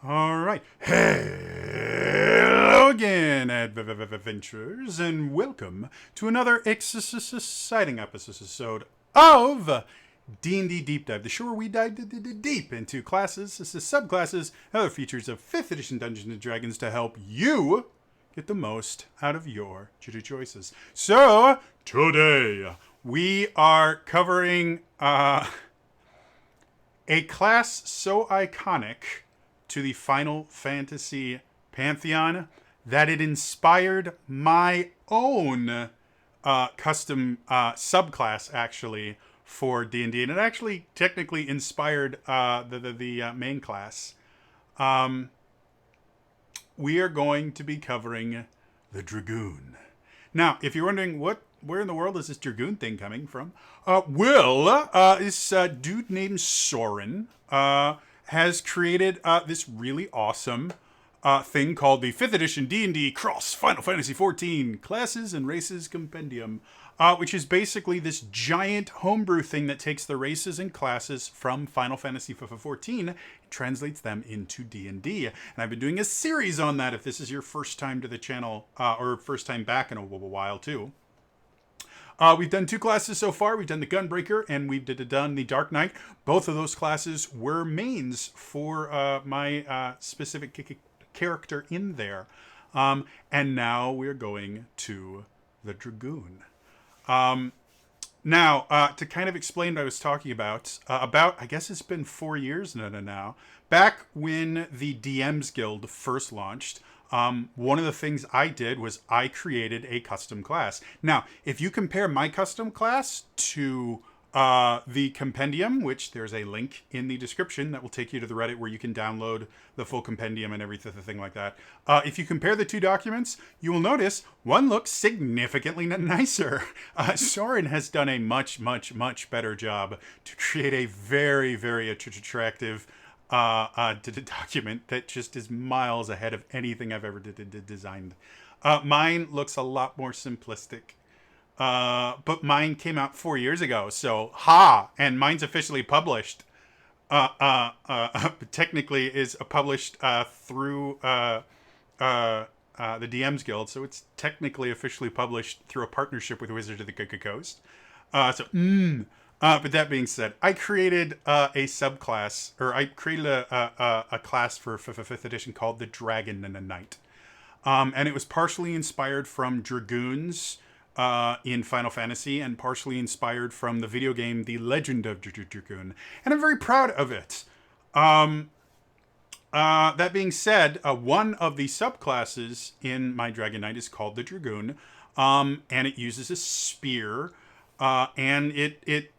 All right. Hello again, adventurers, and welcome to another exciting episode of D&D Deep Dive, the show where we dive deep into classes, subclasses, and other features of 5th edition Dungeons & Dragons to help you get the most out of your choices. So, today, we are covering a class so iconic to the Final Fantasy pantheon that it inspired my own custom subclass, actually, for D&D. And it actually technically inspired the main class. We are going to be covering the Dragoon. Now, if you're wondering where in the world is this Dragoon thing coming from? This dude named Soren has created this really awesome thing called the 5th edition D&D Cross Final Fantasy XIV Classes and Races Compendium, which is basically this giant homebrew thing that takes the races and classes from Final Fantasy XIV and translates them into D&D. And I've been doing a series on that if this is your first time to the channel, or first time back in a while too. We've done 2 classes so far. We've done the Gunbreaker and we've done the Dark Knight. Both of those classes were mains for my specific character in there. And now we're going to the Dragoon. Now, to kind of explain what I was talking about, I guess it's been 4 years now. Back when the DMs Guild first launched, one of the things I did was I created a custom class. Now, if you compare my custom class to the compendium, which there's a link in the description that will take you to the Reddit where you can download the full compendium and everything like that. If you compare the 2 documents, you will notice one looks significantly nicer. Soren has done a much better job to create a very attractive document that just is miles ahead of anything I've ever designed. Mine looks a lot more simplistic. But mine came out 4 years ago, so and mine's officially published. Technically is published through the DMs Guild, so it's technically officially published through a partnership with Wizards of the Coast. But that being said, I created a subclass, or I created a class for 5th edition called the Dragon Knight. And it was partially inspired from Dragoons in Final Fantasy and partially inspired from the video game The Legend of Dragoon. And I'm very proud of it. That being said, one of the subclasses in my Dragon Knight is called the Dragoon. And it uses a spear. And it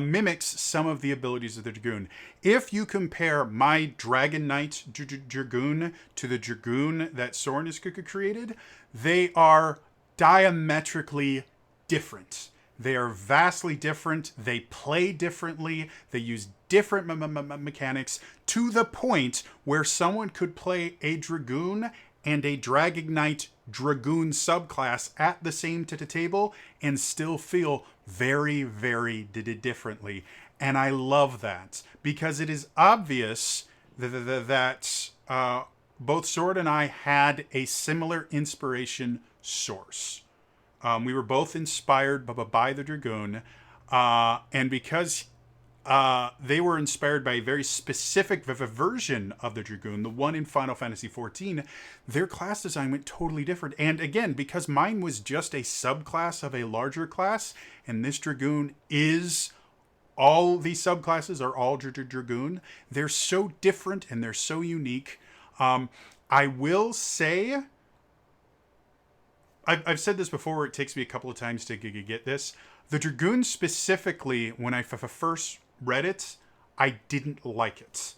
mimics some of the abilities of the Dragoon. If you compare my Dragon Knight Dragoon to the Dragoon that Soren has created, they are diametrically different. They are vastly different. They play differently. They use different mechanics to the point where someone could play a Dragoon and a Dragon Knight Dragoon subclass at the same table and still feel very differently. And I love that because it is obvious that both Sword and I had a similar inspiration source. We were both inspired by the Dragoon, and because they were inspired by a very specific version of the Dragoon, the one in Final Fantasy XIV, their class design went totally different. And again, because mine was just a subclass of a larger class, and this Dragoon is all these subclasses are all Dragoon, they're so different and they're so unique. I will say, I've said this before, it takes me a couple of times to get this. The Dragoon specifically, when I first read it, I didn't like it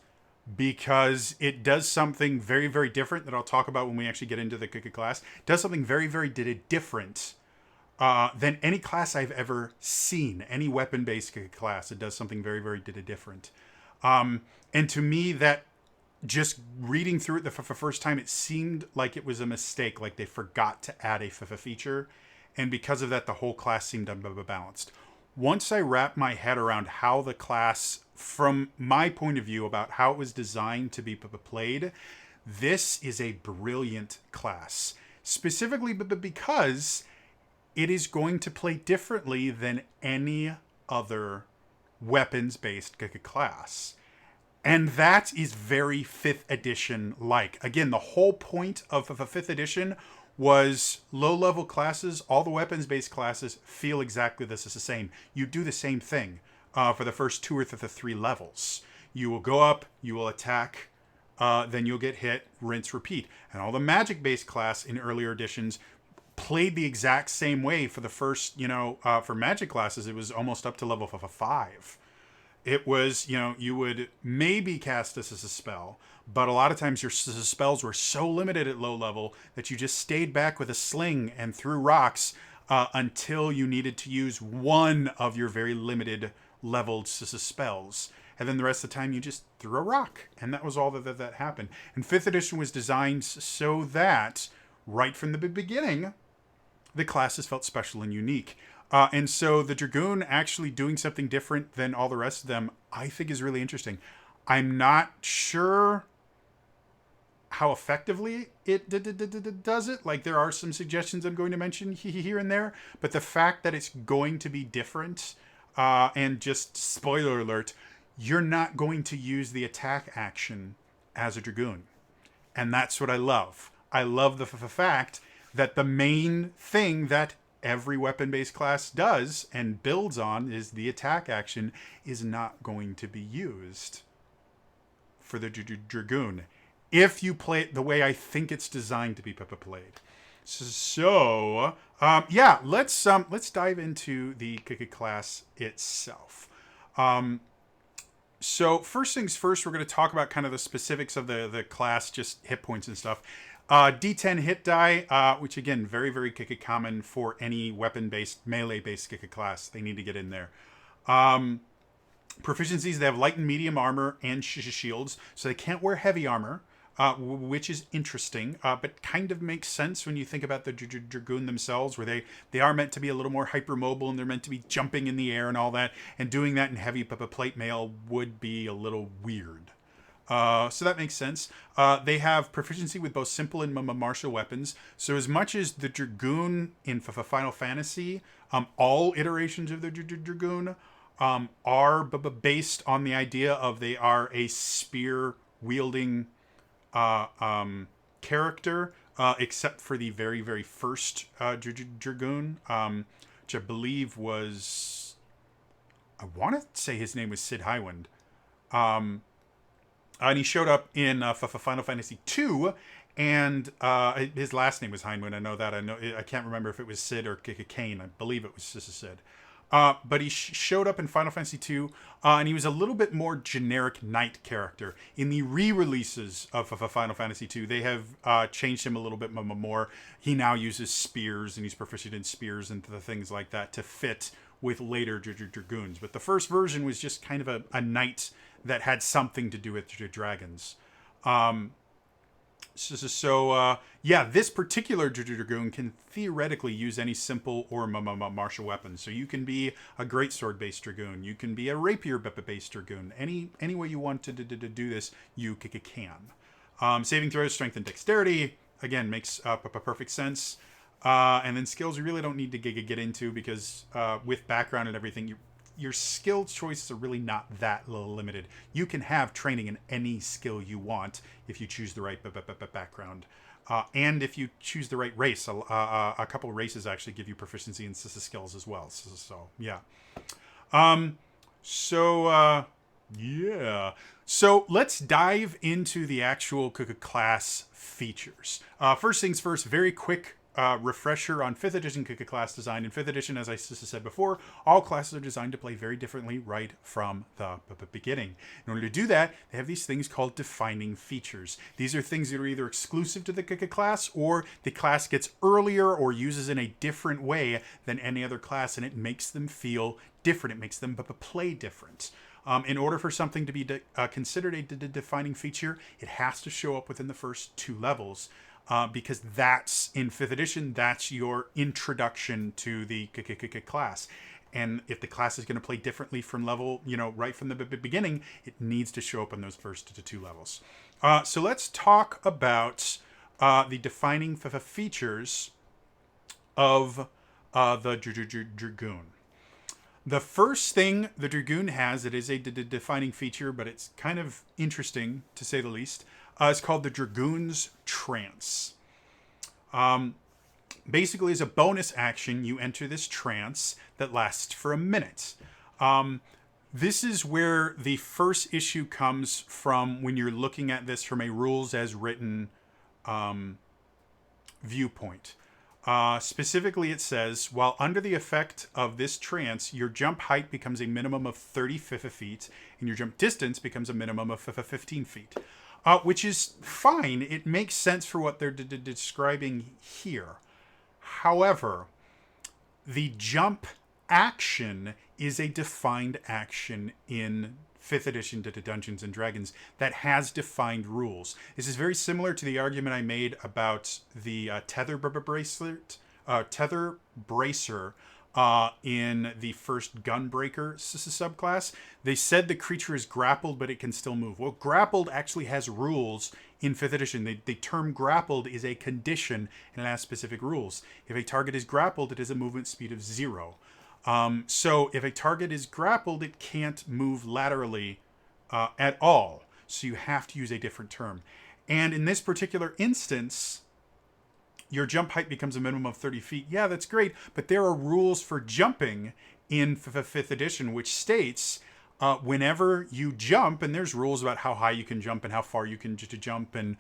because it does something very different that I'll talk about when we actually get into the class. It does something very different than any class I've ever seen. Any weapon-based class, it does something very different. And to me, that just reading through it the first time, it seemed like it was a mistake, like they forgot to add a feature. And because of that, the whole class seemed unbalanced. once I wrapped my head around how the class, from my point of view, about how it was designed to be played, this is a brilliant class. Specifically because it is going to play differently than any other weapons-based class. And that is very 5th edition like. Again, the whole point of a 5th edition was low-level classes, all the weapons-based classes feel exactly the same. You do the same thing for the first 2 or 3 levels. You will go up, you will attack, then you'll get hit, rinse, repeat. And all the magic-based class in earlier editions played the exact same way for the first, for magic classes, it was almost up to level 5. It was, you would maybe cast this as a spell, but a lot of times your spells were so limited at low level that you just stayed back with a sling and threw rocks until you needed to use one of your very limited leveled spells. And then the rest of the time you just threw a rock. And that was all that happened. And 5th edition was designed so that right from the beginning, the classes felt special and unique. And so the Dragoon actually doing something different than all the rest of them, I think is really interesting. I'm not sure how effectively it does it. Like, there are some suggestions I'm going to mention here and there, but the fact that it's going to be different, and just spoiler alert, you're not going to use the attack action as a Dragoon. And that's what I love. I love the fact that the main thing that every weapon-based class does and builds on is the attack action is not going to be used for the Dragoon if you play it the way I think it's designed to be played. So, yeah, let's dive into the class itself. So first things first, we're going to talk about kind of the specifics of the class, just hit points and stuff. D10 hit die, which again, very, very common for any weapon-based, melee-based class. They need to get in there. Proficiencies, they have light and medium armor and shields, so they can't wear heavy armor, which is interesting, but kind of makes sense when you think about the Dragoon themselves, where they are meant to be a little more hypermobile, and they're meant to be jumping in the air and all that, and doing that in heavy plate mail would be a little weird. So that makes sense. They have proficiency with both simple and martial weapons. So as much as the Dragoon in Final Fantasy, all iterations of the Dragoon are based on the idea of they are a spear-wielding character, except for the very, very first Dragoon, which I believe was... I want to say his name was Sid Highwind. And he showed up in Final Fantasy II, and his last name was Highwind. I know that. I can't remember if it was Sid or Kane. I believe it was Sid. But he showed up in Final Fantasy II, and he was a little bit more generic knight character. In the re-releases of Final Fantasy II, they have changed him a little bit more. He now uses spears, and he's proficient in spears and the things like that to fit with later Dragoons. But the first version was just kind of a knight that had something to do with dragons. Yeah, this particular Dragoon can theoretically use any simple or martial weapon. So you can be a greatsword-based Dragoon. You can be a rapier-based Dragoon. Any way you want to do this, you can. Saving throws, strength, and dexterity, again, makes perfect sense. And then skills you really don't need to get into because with background and everything, your skill choices are really not that limited. You can have training in any skill you want if you choose the right background. And if you choose the right race, a couple of races actually give you proficiency in skills as well. So yeah. Yeah. So let's dive into the actual class features. First things first, very quick refresher on 5th edition class design. In 5th edition, as I said before, all classes are designed to play very differently right from the beginning. In order to do that, they have these things called defining features. These are things that are either exclusive to the class, or the class gets earlier or uses in a different way than any other class, and it makes them feel different. It makes them play different. In order for something to be considered a defining feature, it has to show up within the first 2 levels. Because that's, in 5th edition, that's your introduction to the class. and if the class is going to play differently from level, right from the beginning, it needs to show up in those first 2 levels. So let's talk about the defining features of the Dragoon. The first thing the Dragoon has, it is a defining feature, but it's kind of interesting to say the least. It's called the Dragoon's Trance. Basically, as a bonus action, you enter this trance that lasts for a minute. This is where the first issue comes from when you're looking at this from a rules as written viewpoint. Specifically, it says, while under the effect of this trance, your jump height becomes a minimum of 30 feet, and your jump distance becomes a minimum of 15 feet. Which is fine. It makes sense for what they're describing here. However, the jump action is a defined action in 5th edition to Dungeons and Dragons that has defined rules. This is very similar to the argument I made about the tether bracer in the first Gunbreaker subclass. They said the creature is grappled, but it can still move. Well, grappled actually has rules in 5th edition. The term grappled is a condition and it has specific rules. If a target is grappled, it has a movement speed of 0. So if a target is grappled, it can't move laterally at all. So you have to use a different term. And in this particular instance, your jump height becomes a minimum of 30 feet. Yeah, that's great. But there are rules for jumping in 5th edition, which states whenever you jump, and there's rules about how high you can jump and how far you can jump, and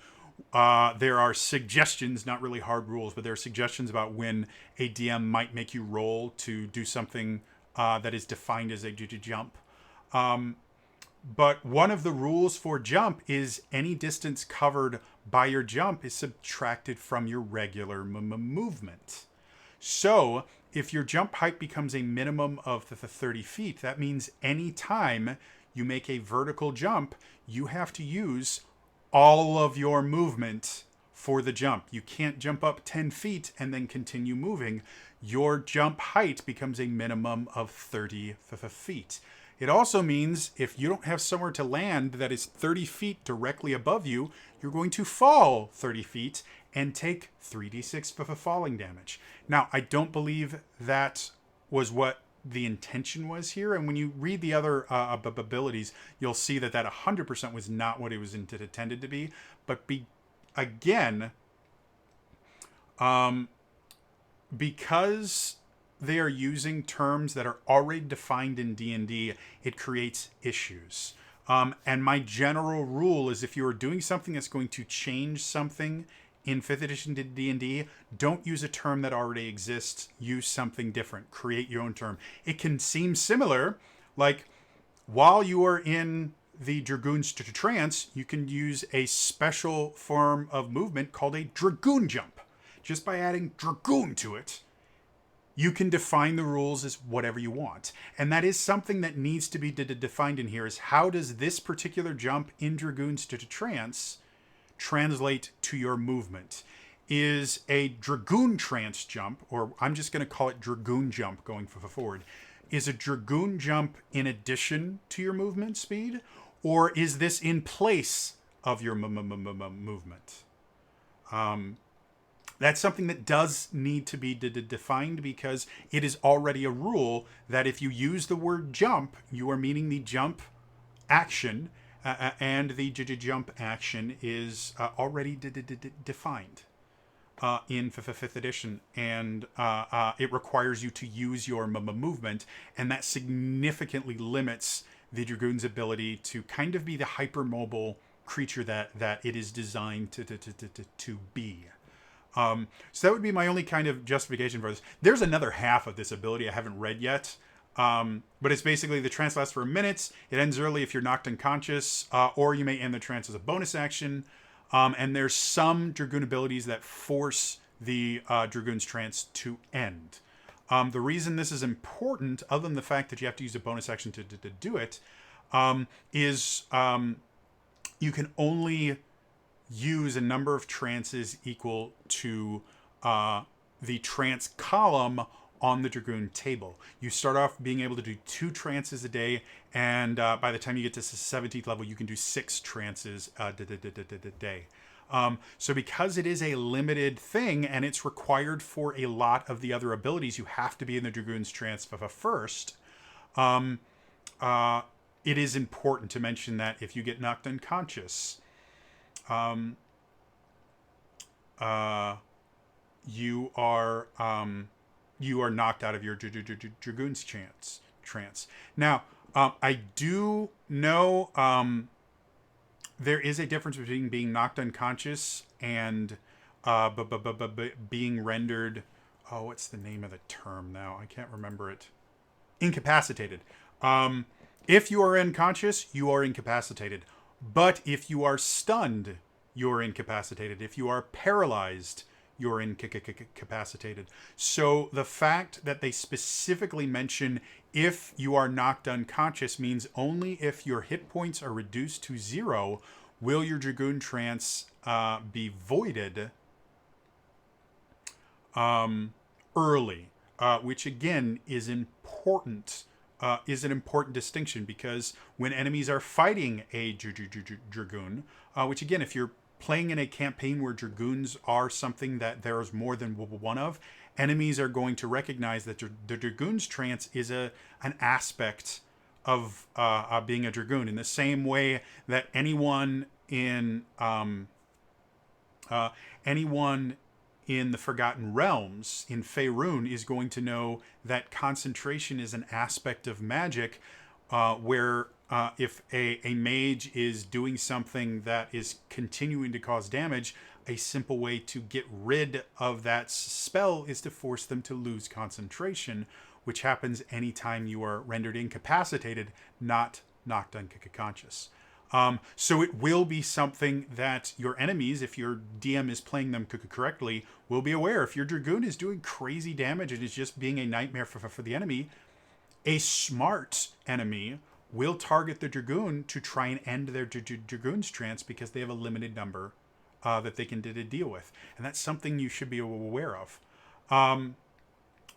there are suggestions, not really hard rules, but there are suggestions about when a DM might make you roll to do something that is defined as a jump. But one of the rules for jump is any distance covered by your jump is subtracted from your regular movement. So if your jump height becomes a minimum of the 30 feet, that means any time you make a vertical jump, you have to use all of your movement for the jump. You can't jump up 10 feet and then continue moving. Your jump height becomes a minimum of 30 feet. It also means if you don't have somewhere to land that is 30 feet directly above you, you're going to fall 30 feet and take 3d6 falling damage. Now, I don't believe that was what the intention was here. And when you read the other abilities, you'll see that 100% was not what it was intended to be. But again, because they are using terms that are already defined in D&D, it creates issues. And my general rule is if you are doing something that's going to change something in 5th edition D&D, don't use a term that already exists. Use something different. Create your own term. It can seem similar, like while you are in the Dragoon's Trance, you can use a special form of movement called a Dragoon jump. Just by adding Dragoon to it, you can define the rules as whatever you want. And that is something that needs to be defined in here, is how does this particular jump in Dragoon's Trance translate to your movement? Is a Dragoon Trance jump, or I'm just going to call it Dragoon jump going forward, is a Dragoon jump in addition to your movement speed, or is this in place of your movement? That's something that does need to be defined, because it is already a rule that if you use the word jump, you are meaning the jump action, and the jump action is already defined in 5th edition, and it requires you to use your movement, and that significantly limits the Dragoon's ability to kind of be the hypermobile creature that it is designed to be. So that would be my only kind of justification for this. There's another half of this ability I haven't read yet. But it's basically the trance lasts for a minute. It ends early if you're knocked unconscious, or you may end the trance as a bonus action. And there's some Dragoon abilities that force the Dragoon's trance to end. The reason this is important, other than the fact that you have to use a bonus action to do it, is you can only use a number of trances equal to the trance column on the Dragoon table. You start off being able to do 2 trances a day, and by the time you get to the 17th level, you can do 6 trances a day. So because it is a limited thing and it's required for a lot of the other abilities, you have to be in the Dragoon's trance first. It is important to mention that if you get knocked unconscious, you are knocked out of your Dragoon's trance. Now, I do know there is a difference between being knocked unconscious and being rendered. Oh, what's the name of the term now? I can't remember it. Incapacitated. If you are unconscious, you are incapacitated. But if you are stunned, you're incapacitated. If you are paralyzed, you're incapacitated. So the fact that they specifically mention if you are knocked unconscious means only if your hit points are reduced to 0 will your Dragoon trance be voided early, which again is important. Is an important distinction, because when enemies are fighting a Dragoon, which again, if you're playing in a campaign where Dragoons are something that there's more than one of, enemies are going to recognize that the Dragoon's trance is an aspect of being a Dragoon, in the same way that anyone in the Forgotten Realms, in Faerun, is going to know that concentration is an aspect of magic, where if a mage is doing something that is continuing to cause damage, a simple way to get rid of that spell is to force them to lose concentration, which happens anytime you are rendered incapacitated, not knocked unconscious. So it will be something that your enemies, if your DM is playing them correctly, will be aware. If your Dragoon is doing crazy damage and is just being a nightmare for the enemy, a smart enemy will target the Dragoon to try and end their Dragoon's trance, because they have a limited number that they can deal with. And that's something you should be aware of.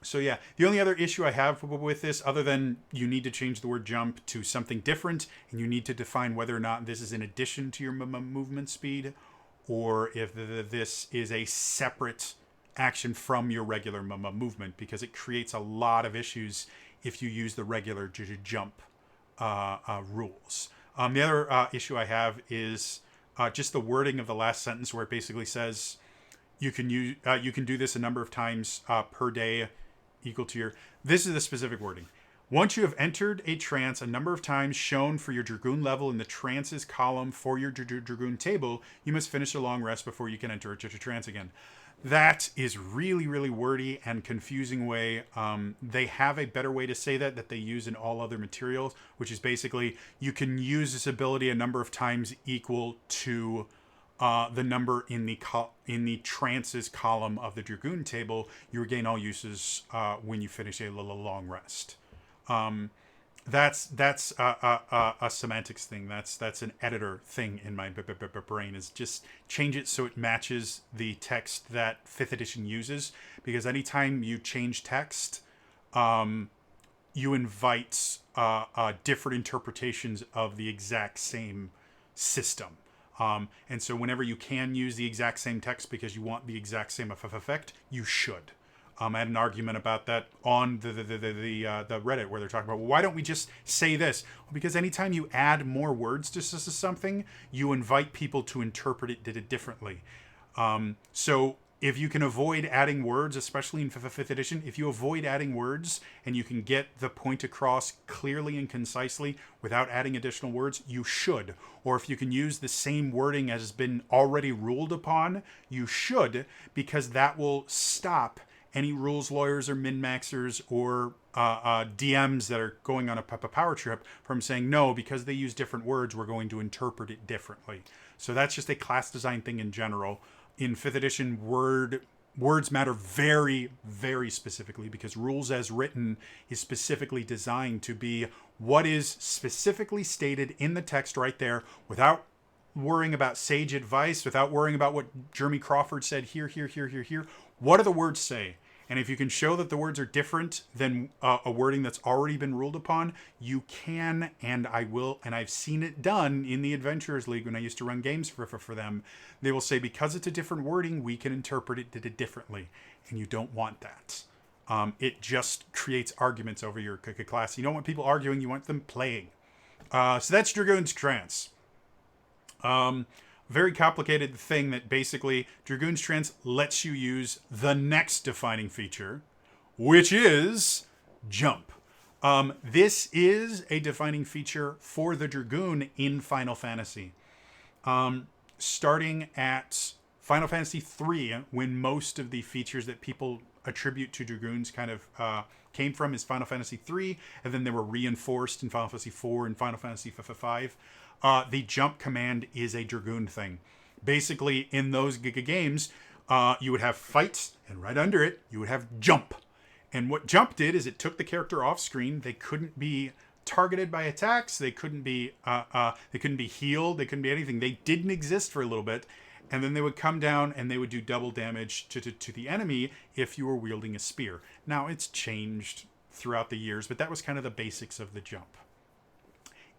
So yeah, the only other issue I have with this, other than you need to change the word jump to something different, and you need to define whether or not this is in addition to your movement speed, or if this is a separate action from your regular movement, because it creates a lot of issues if you use the regular jump rules. The other issue I have is just the wording of the last sentence, where it basically says you can do this a number of times per day, equal to your. This is the specific wording. Once you have entered a trance a number of times shown for your Dragoon level in the trances column for your Dragoon table, you must finish a long rest before you can enter a trance again. That is really, really wordy and confusing way. They have a better way to say that they use in all other materials, which is basically you can use this ability a number of times equal to the number in the trances column of the Dragoon table. You regain all uses when you finish a long rest. That's a semantics thing. That's an editor thing in my brain, is just change it so it matches the text that 5th edition uses, because anytime you change text, you invite different interpretations of the exact same system. And so whenever you can use the exact same text because you want the exact same effect, you should. I had an argument about that on the Reddit, where they're talking about, well, why don't we just say this? Well, because anytime you add more words to something, you invite people to interpret it differently. So if you can avoid adding words, especially in 5th edition, if you avoid adding words and you can get the point across clearly and concisely without adding additional words, you should. Or if you can use the same wording as has been already ruled upon, you should, because that will stop any rules lawyers or min-maxers or DMs that are going on a power trip from saying, no, because they use different words, we're going to interpret it differently. So that's just a class design thing in general. In 5th edition, words matter very, very specifically, because rules as written is specifically designed to be what is specifically stated in the text right there, without worrying about sage advice, without worrying about what Jeremy Crawford said here. What do the words say? And if you can show that the words are different than a wording that's already been ruled upon, you can, and I will, and I've seen it done in the Adventurers League when I used to run games for them. They will say, because it's a different wording, we can interpret it differently. And you don't want that. It just creates arguments over your class. You don't want people arguing, you want them playing. So that's Dragoon's Trance. Very complicated thing that basically Dragoon's Trance lets you use the next defining feature, which is jump. This is a defining feature for the Dragoon in Final Fantasy. Starting at Final Fantasy III, when most of the features that people attribute to Dragoons kind of came from is Final Fantasy III, and then they were reinforced in Final Fantasy IV and Final Fantasy V. The jump command is a Dragoon thing. Basically, in those games, you would have fights, and right under it, you would have jump. And what jump did is it took the character off screen. They couldn't be targeted by attacks. They couldn't be healed. They couldn't be anything. They didn't exist for a little bit. And then they would come down and they would do double damage to the enemy if you were wielding a spear. Now, it's changed throughout the years, but that was kind of the basics of the jump.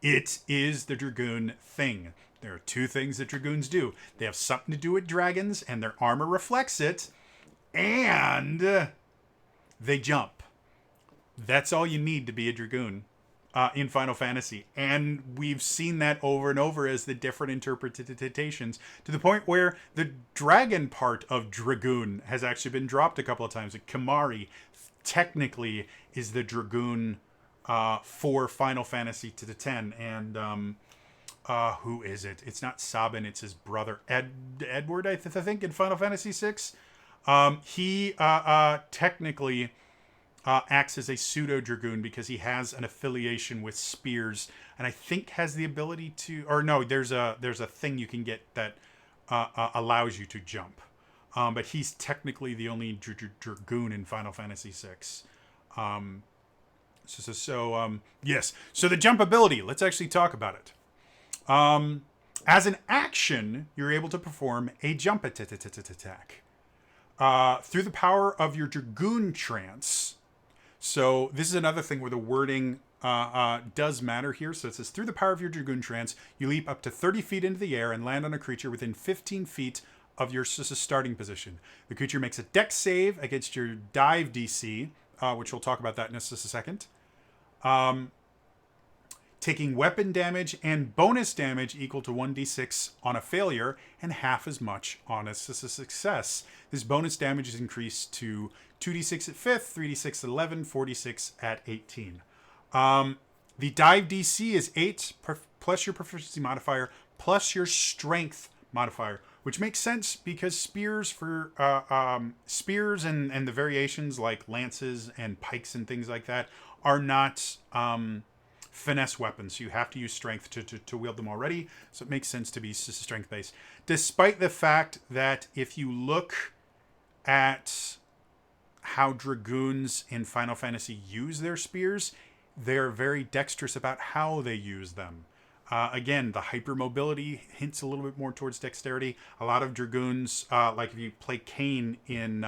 It is the Dragoon thing. There are two things that Dragoons do. They have something to do with dragons, and their armor reflects it, and they jump. That's all you need to be a Dragoon in Final Fantasy. And we've seen that over and over as the different interpretations, to the point where the dragon part of Dragoon has actually been dropped a couple of times. Kimahri technically is the Dragoon for Final Fantasy X. And who is it? It's not Sabin, it's his brother. Edward, I think, in Final Fantasy VI. He technically acts as a pseudo-Dragoon because he has an affiliation with spears, and I think has the ability to, or no, there's a thing you can get that allows you to jump. But he's technically the only Dragoon in Final Fantasy VI. Yes. So the jump ability, let's actually talk about it. As an action, you're able to perform a jump attack. Through the power of your Dragoon Trance. So this is another thing where the wording does matter here. So it says, through the power of your Dragoon Trance, you leap up to 30 feet into the air and land on a creature within 15 feet of your starting position. The creature makes a dex save against your dive DC, which we'll talk about that in just a second. Taking weapon damage and bonus damage equal to 1d6 on a failure and half as much on a success. This bonus damage is increased to 2d6 at 5th, 3d6 at 11, 4d6 at 18. The dive DC is 8 plus your proficiency modifier plus your strength modifier, which makes sense because spears and the variations like lances and pikes and things like that are not finesse weapons. You have to use strength to wield them already, so it makes sense to be strength based. Despite the fact that if you look at how Dragoons in Final Fantasy use their spears, they're very dexterous about how they use them. Again, the hypermobility hints a little bit more towards dexterity. A lot of Dragoons, like if you play Kain in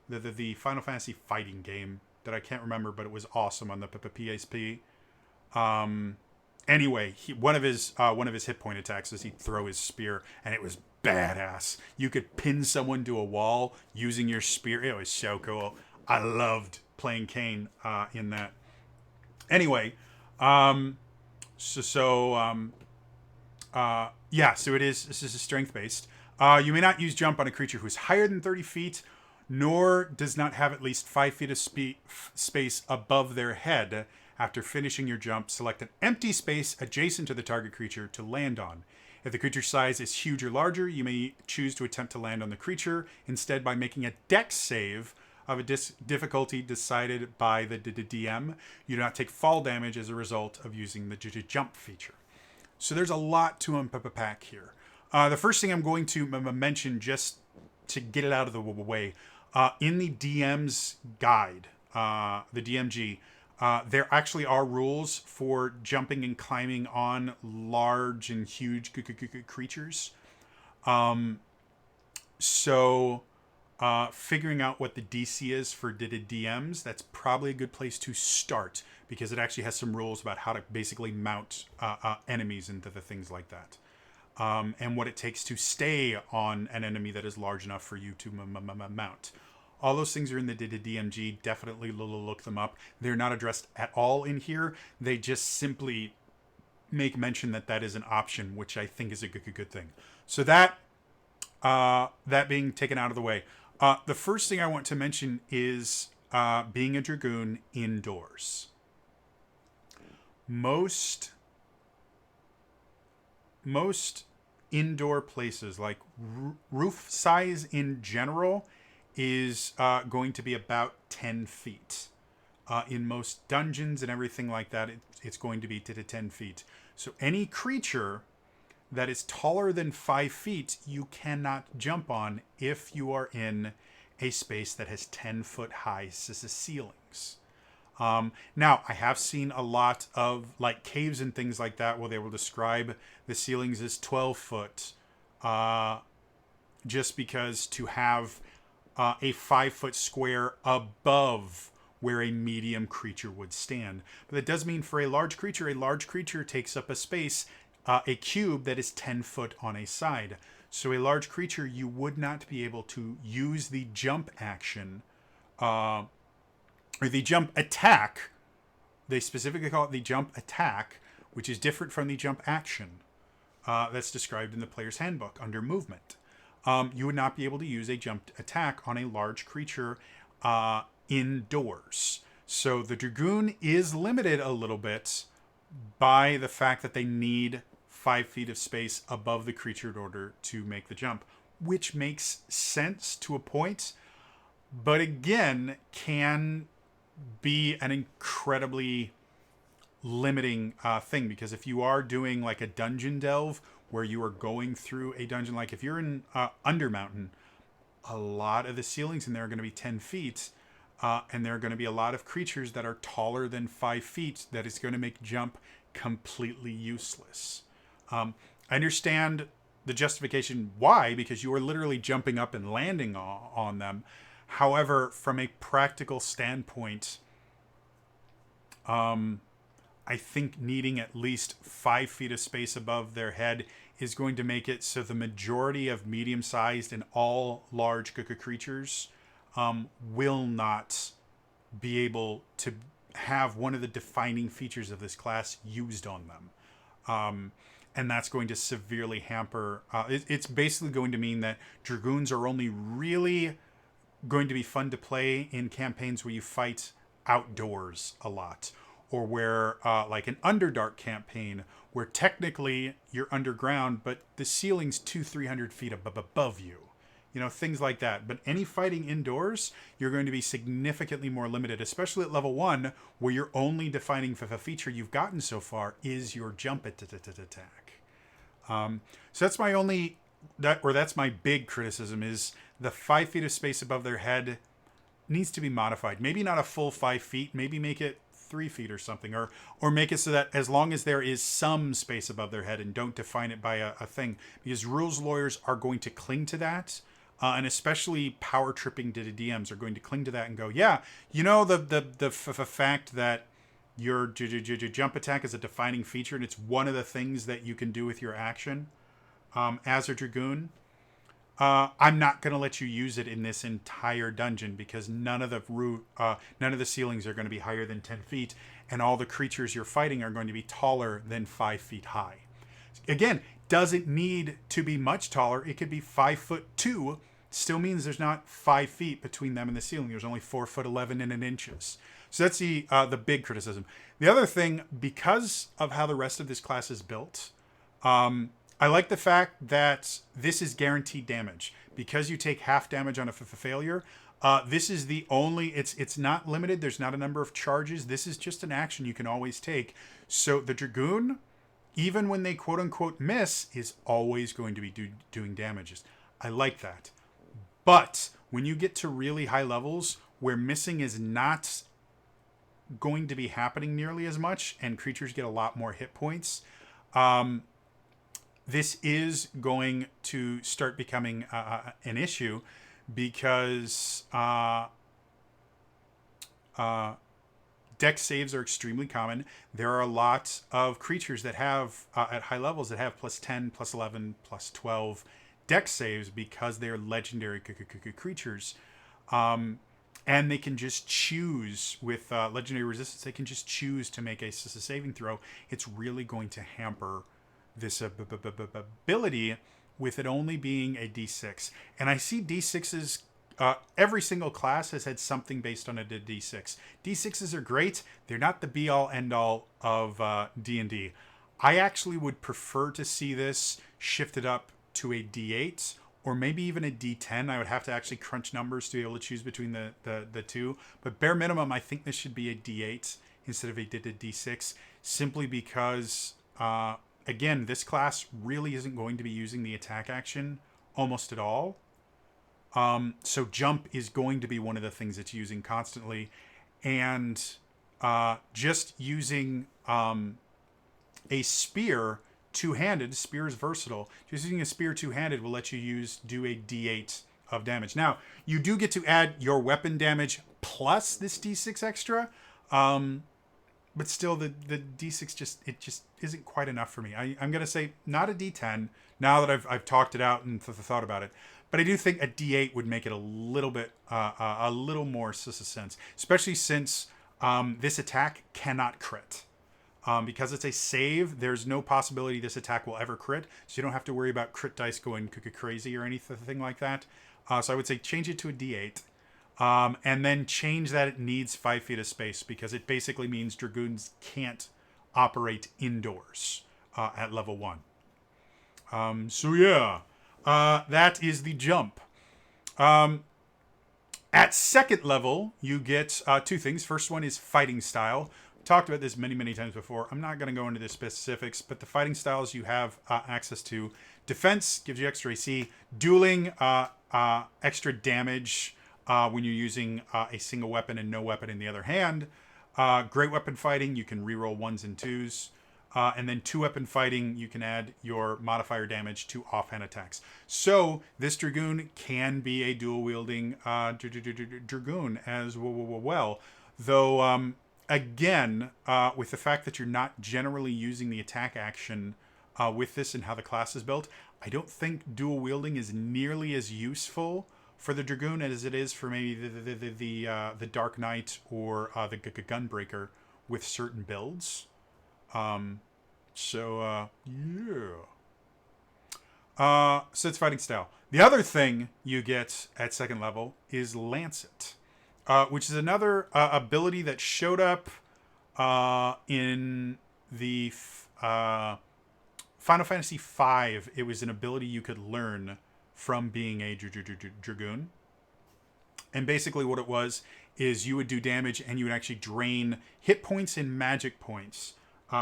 the Final Fantasy fighting game that I can't remember, but it was awesome on the PSP. Anyway, one of his hit point attacks is he'd throw his spear, and it was badass. You could pin someone to a wall using your spear. It was so cool. I loved playing Kain in that. Anyway, so this is strength based. You may not use jump on a creature who's higher than 30 feet, nor does not have at least 5 feet of space above their head. After finishing your jump, select an empty space adjacent to the target creature to land on. If the creature's size is huge or larger, you may choose to attempt to land on the creature instead by making a dex save of a difficulty decided by the DM. You do not take fall damage as a result of using the jump feature. So there's a lot to unpack here. The first thing I'm going to mention, just to get it out of the way, in the DM's guide, the DMG, there actually are rules for jumping and climbing on large and huge creatures. figuring out what the DC is for DMs, that's probably a good place to start, because it actually has some rules about how to basically mount enemies into the things like that. And what it takes to stay on an enemy that is large enough for you to mount. All those things are in the DMG. Definitely look them up. They're not addressed at all in here. They just simply make mention that that is an option, which I think is a good thing. So that being taken out of the way, the first thing I want to mention is being a Dragoon indoors. Most indoor places, like roof size in general, is going to be about 10 feet. In most dungeons and everything like that, it's going to be to 10 feet. So any creature that is taller than 5 feet, you cannot jump on if you are in a space that has 10-foot high ceilings. Now, I have seen a lot of like caves and things like that where they will describe the ceilings as 12 foot, just because to have a 5-foot square above where a medium creature would stand. But that does mean for a large creature takes up a space, a cube that is 10 foot on a side. So a large creature, you would not be able to use the jump action, or the jump attack. They specifically call it the jump attack, which is different from the jump action that's described in the player's handbook under movement. You would not be able to use a jump attack on a large creature indoors. So the Dragoon is limited a little bit by the fact that they need 5 feet of space above the creature in order to make the jump, which makes sense to a point, but again, can be an incredibly limiting thing, because if you are doing like a dungeon delve where you are going through a dungeon, like if you're in Undermountain, a lot of the ceilings in there are going to be 10 feet, and there are going to be a lot of creatures that are taller than 5 feet that is going to make jump completely useless. I understand the justification why, because you are literally jumping up and landing on them. However, from a practical standpoint, I think needing at least 5 feet of space above their head is going to make it so the majority of medium-sized and all large creatures will not be able to have one of the defining features of this class used on them. And that's going to severely hamper... it's basically going to mean that Dragoons are only really going to be fun to play in campaigns where you fight outdoors a lot, or where like an Underdark campaign where technically you're underground but the ceiling's 200-300 feet above you, things like that. But any fighting indoors, you're going to be significantly more limited, especially at level 1, where your only defining feature you've gotten so far is your jump attack. So that's that's my big criticism, is the 5 feet of space above their head needs to be modified. Maybe not a full 5 feet, maybe make it 3 feet or something, or make it so that as long as there is some space above their head, and don't define it by a thing, because rules lawyers are going to cling to that, and especially power tripping DMs are going to cling to that and go, yeah, the fact that your jump attack is a defining feature and it's one of the things that you can do with your action as a Dragoon. I'm not going to let you use it in this entire dungeon, because none of the ceilings are going to be higher than 10 feet, and all the creatures you're fighting are going to be taller than 5 feet high. Again, doesn't need to be much taller. It could be 5'2". Still means there's not 5 feet between them and the ceiling. There's only 4'11" inches. So that's the big criticism. The other thing, because of how the rest of this class is built, I like the fact that this is guaranteed damage. Because you take half damage on a failure, this is the only... It's not limited. There's not a number of charges. This is just an action you can always take. So the Dragoon, even when they quote-unquote miss, is always going to be doing damages. I like that. But when you get to really high levels where missing is not going to be happening nearly as much, and creatures get a lot more hit points... this is going to start becoming an issue, because dex saves are extremely common. There are a lot of creatures that have, at high levels, that have plus 10, plus 11, plus 12 dex saves because they're legendary creatures. And they can just choose, with legendary resistance, they can just choose to make a saving throw. It's really going to hamper this ability with it only being a d6. And I see d6s, every single class has had something based on a d6. D6s are great. They're not the be-all, end-all of D&D. I actually would prefer to see this shifted up to a d8 or maybe even a d10. I would have to actually crunch numbers to be able to choose between the two. But bare minimum, I think this should be a d8 instead of a d6, simply because, again, this class really isn't going to be using the attack action almost at all. So jump is going to be one of the things it's using constantly. And just using a spear two-handed, spear is versatile. Just using a spear two-handed will let you do a d8 of damage. Now, you do get to add your weapon damage plus this d6 extra, but still the d6 just isn't quite enough for me. I'm going to say not a d10 now that I've talked it out and thought about it. But I do think a d8 would make it a little bit, a little more sense, especially since this attack cannot crit. Because it's a save, there's no possibility this attack will ever crit, so you don't have to worry about crit dice going crazy or anything like that. So I would say change it to a d8, and then change that it needs 5 feet of space, because it basically means Dragoons can't operate indoors at level 1. So yeah, that is the jump. At second level, you get 2 things. First one is fighting style. Talked about this many times before. I'm not going to go into the specifics, but the fighting styles you have access to: defense gives you extra AC, dueling extra damage when you're using a single weapon and no weapon in the other hand. Great weapon fighting, you can reroll 1s and 2s, and then 2-weapon fighting, you can add your modifier damage to offhand attacks. So this Dragoon can be a dual wielding Dragoon as well, though. Again, with the fact that you're not generally using the attack action with this and how the class is built, I don't think dual wielding is nearly as useful for the Dragoon as it is for maybe the Dark Knight or the Gunbreaker with certain builds. Yeah. So it's fighting style. The other thing you get at second level is Lancet. Which is another ability that showed up in the Final Fantasy V. It was an ability you could learn from being a Dragoon. And basically what it was is you would do damage and you would actually drain hit points and magic points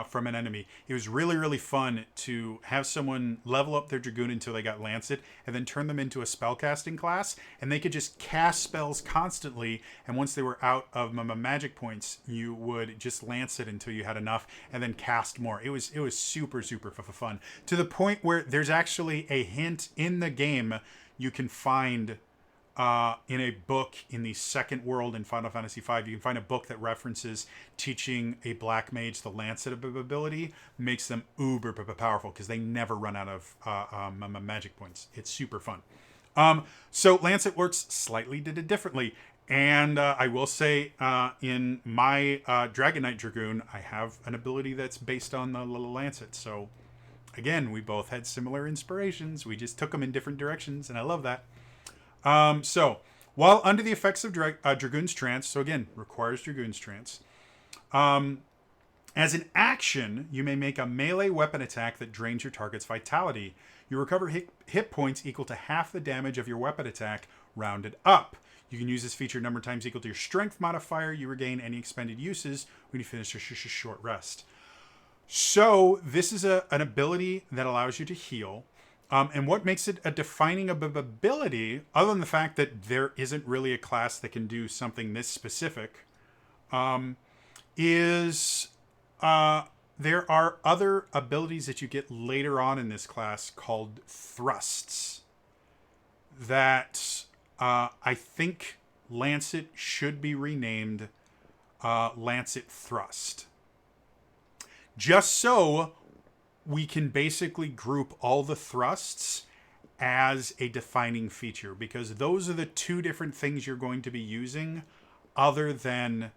from an enemy. It was really fun to have someone level up their Dragoon until they got Lancet and then turn them into a spellcasting class, and they could just cast spells constantly, and once they were out of magic points, you would just Lancet until you had enough and then cast more. It was super fun, to the point where there's actually a hint in the game you can find in a book in the second world in Final Fantasy V. You can find a book that references teaching a black mage the Lancet ability, makes them uber powerful because they never run out of magic points. It's super fun. So Lancet works slightly differently. And I will say in my Dragon Knight Dragoon, I have an ability that's based on the Lancet. So again, we both had similar inspirations. We just took them in different directions, and I love that. So, while under the effects of Dragoon's Trance, so again, requires Dragoon's Trance, as an action, you may make a melee weapon attack that drains your target's vitality. You recover hit points equal to half the damage of your weapon attack, rounded up. You can use this feature number of times equal to your strength modifier. You regain any expended uses when you finish a short rest. So, this is an ability that allows you to heal. And what makes it a defining ability, other than the fact that there isn't really a class that can do something this specific, is there are other abilities that you get later on in this class called thrusts that I think Lancet should be renamed Lancet Thrust. Just so we can basically group all the thrusts as a defining feature, because those are the two different things you're going to be using other than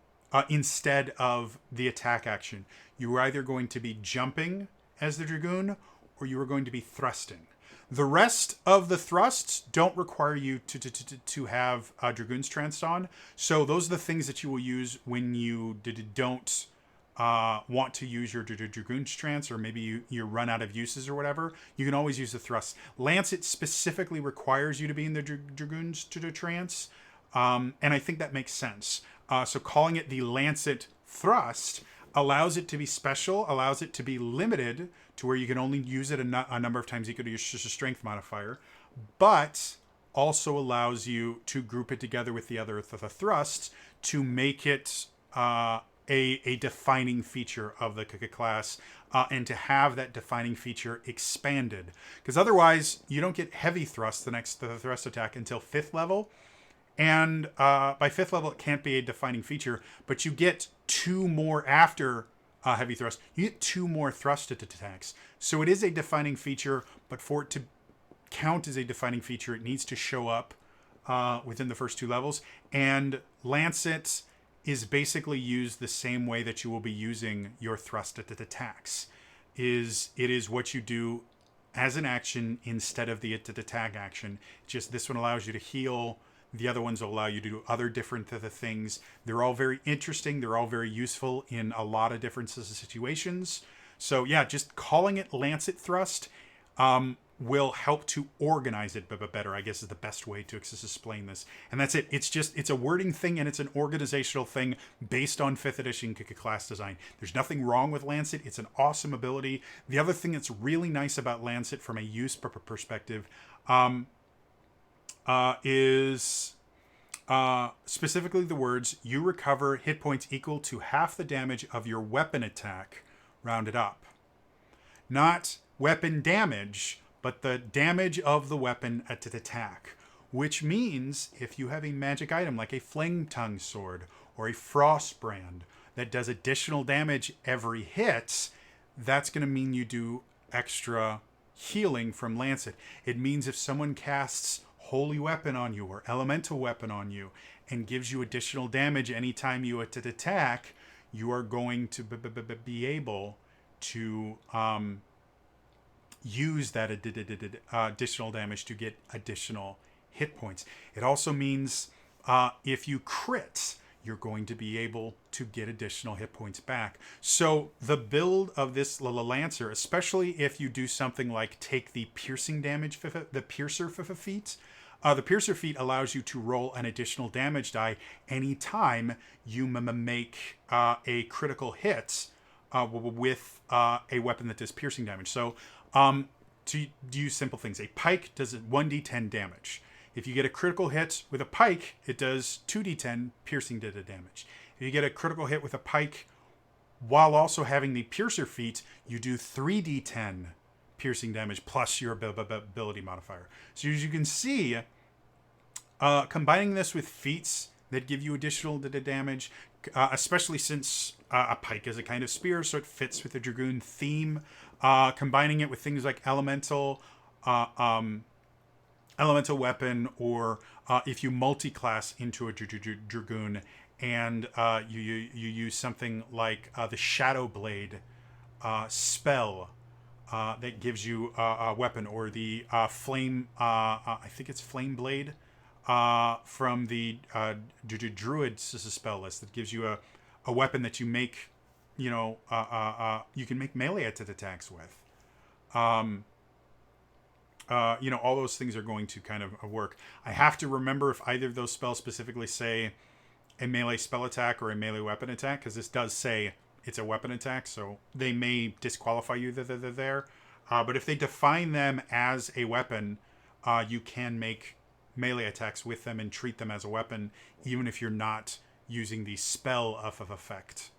instead of the attack action. You are either going to be jumping as the Dragoon or you are going to be thrusting. The rest of the thrusts don't require you to have Dragoon's Trance on. So those are the things that you will use when you don't want to use your Dragoon's Trance, or maybe you run out of uses or whatever. You can always use the thrust. Lancet specifically requires you to be in the Dragoon's Trance. And I think that makes sense. So calling it the Lancet Thrust allows it to be special, allows it to be limited to where you can only use it a number of times. You could use just a strength modifier, but also allows you to group it together with the other thrusts to make it a defining feature of the class, and to have that defining feature expanded. Because otherwise, you don't get heavy thrust, the thrust attack, until 5th level. And by 5th level, it can't be a defining feature, but you get 2 more after heavy thrust. You get 2 more thrust attacks. So it is a defining feature, but for it to count as a defining feature, it needs to show up within the first 2 levels. And Lancet is basically used the same way that you will be using your thrust attacks. It is what you do as an action instead of the attack action. Just this one allows you to heal. The other ones will allow you to do other different things. They're all very interesting. They're all very useful in a lot of different situations. So yeah, just calling it Lancet Thrust will help to organize it better, I guess is the best way to explain this. And that's it. It's a wording thing, and it's an organizational thing based on 5th edition class design. There's nothing wrong with Lancet. It's an awesome ability. The other thing that's really nice about Lancet from a use perspective is specifically the words, you recover hit points equal to half the damage of your weapon attack, rounded up. Not weapon damage, but the damage of the weapon attack. Which means if you have a magic item like a Flame Tongue Sword or a Frost Brand that does additional damage every hit, that's going to mean you do extra healing from Lancet. It means if someone casts Holy Weapon on you or Elemental Weapon on you and gives you additional damage anytime you attack, you are going to be able to use that additional damage to get additional hit points. It also means if you crit, you're going to be able to get additional hit points back. So the build of this Lancer, especially if you do something like take the piercing damage, the Piercer feat. The Piercer feat allows you to roll an additional damage die anytime you make a critical hit with a weapon that does piercing damage. So to use simple things, a pike does 1d10 damage. If you get a critical hit with a pike, it does 2d10 piercing damage. If you get a critical hit with a pike while also having the Piercer feat, you do 3d10 piercing damage plus your ability modifier. So as you can see, combining this with feats that give you additional damage, especially since a pike is a kind of spear, so it fits with the Dragoon theme. Combining it with things like elemental weapon, or if you multi-class into a Dragoon and you use something like the Shadow Blade spell that gives you a weapon, or the flame, I think it's Flame Blade from the Druid spell list that gives you a weapon that you make, you can make melee attacks with. All those things are going to kind of work. I have to remember if either of those spells specifically say a melee spell attack or a melee weapon attack, because this does say it's a weapon attack, so they may disqualify you there. But if they define them as a weapon, you can make melee attacks with them and treat them as a weapon, even if you're not using the spell of effect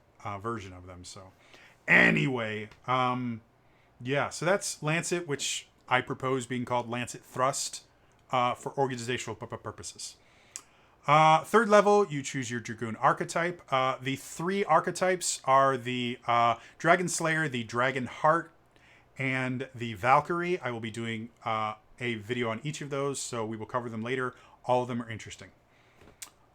version of them. So anyway, so that's Lancet, which I propose being called Lancet Thrust for organizational purposes. Third level, you choose your Dragoon archetype. The 3 archetypes are the Dragon Slayer, the Dragon Heart, and the Valkyrie. I will be doing a video on each of those, so we will cover them later. All of them are interesting.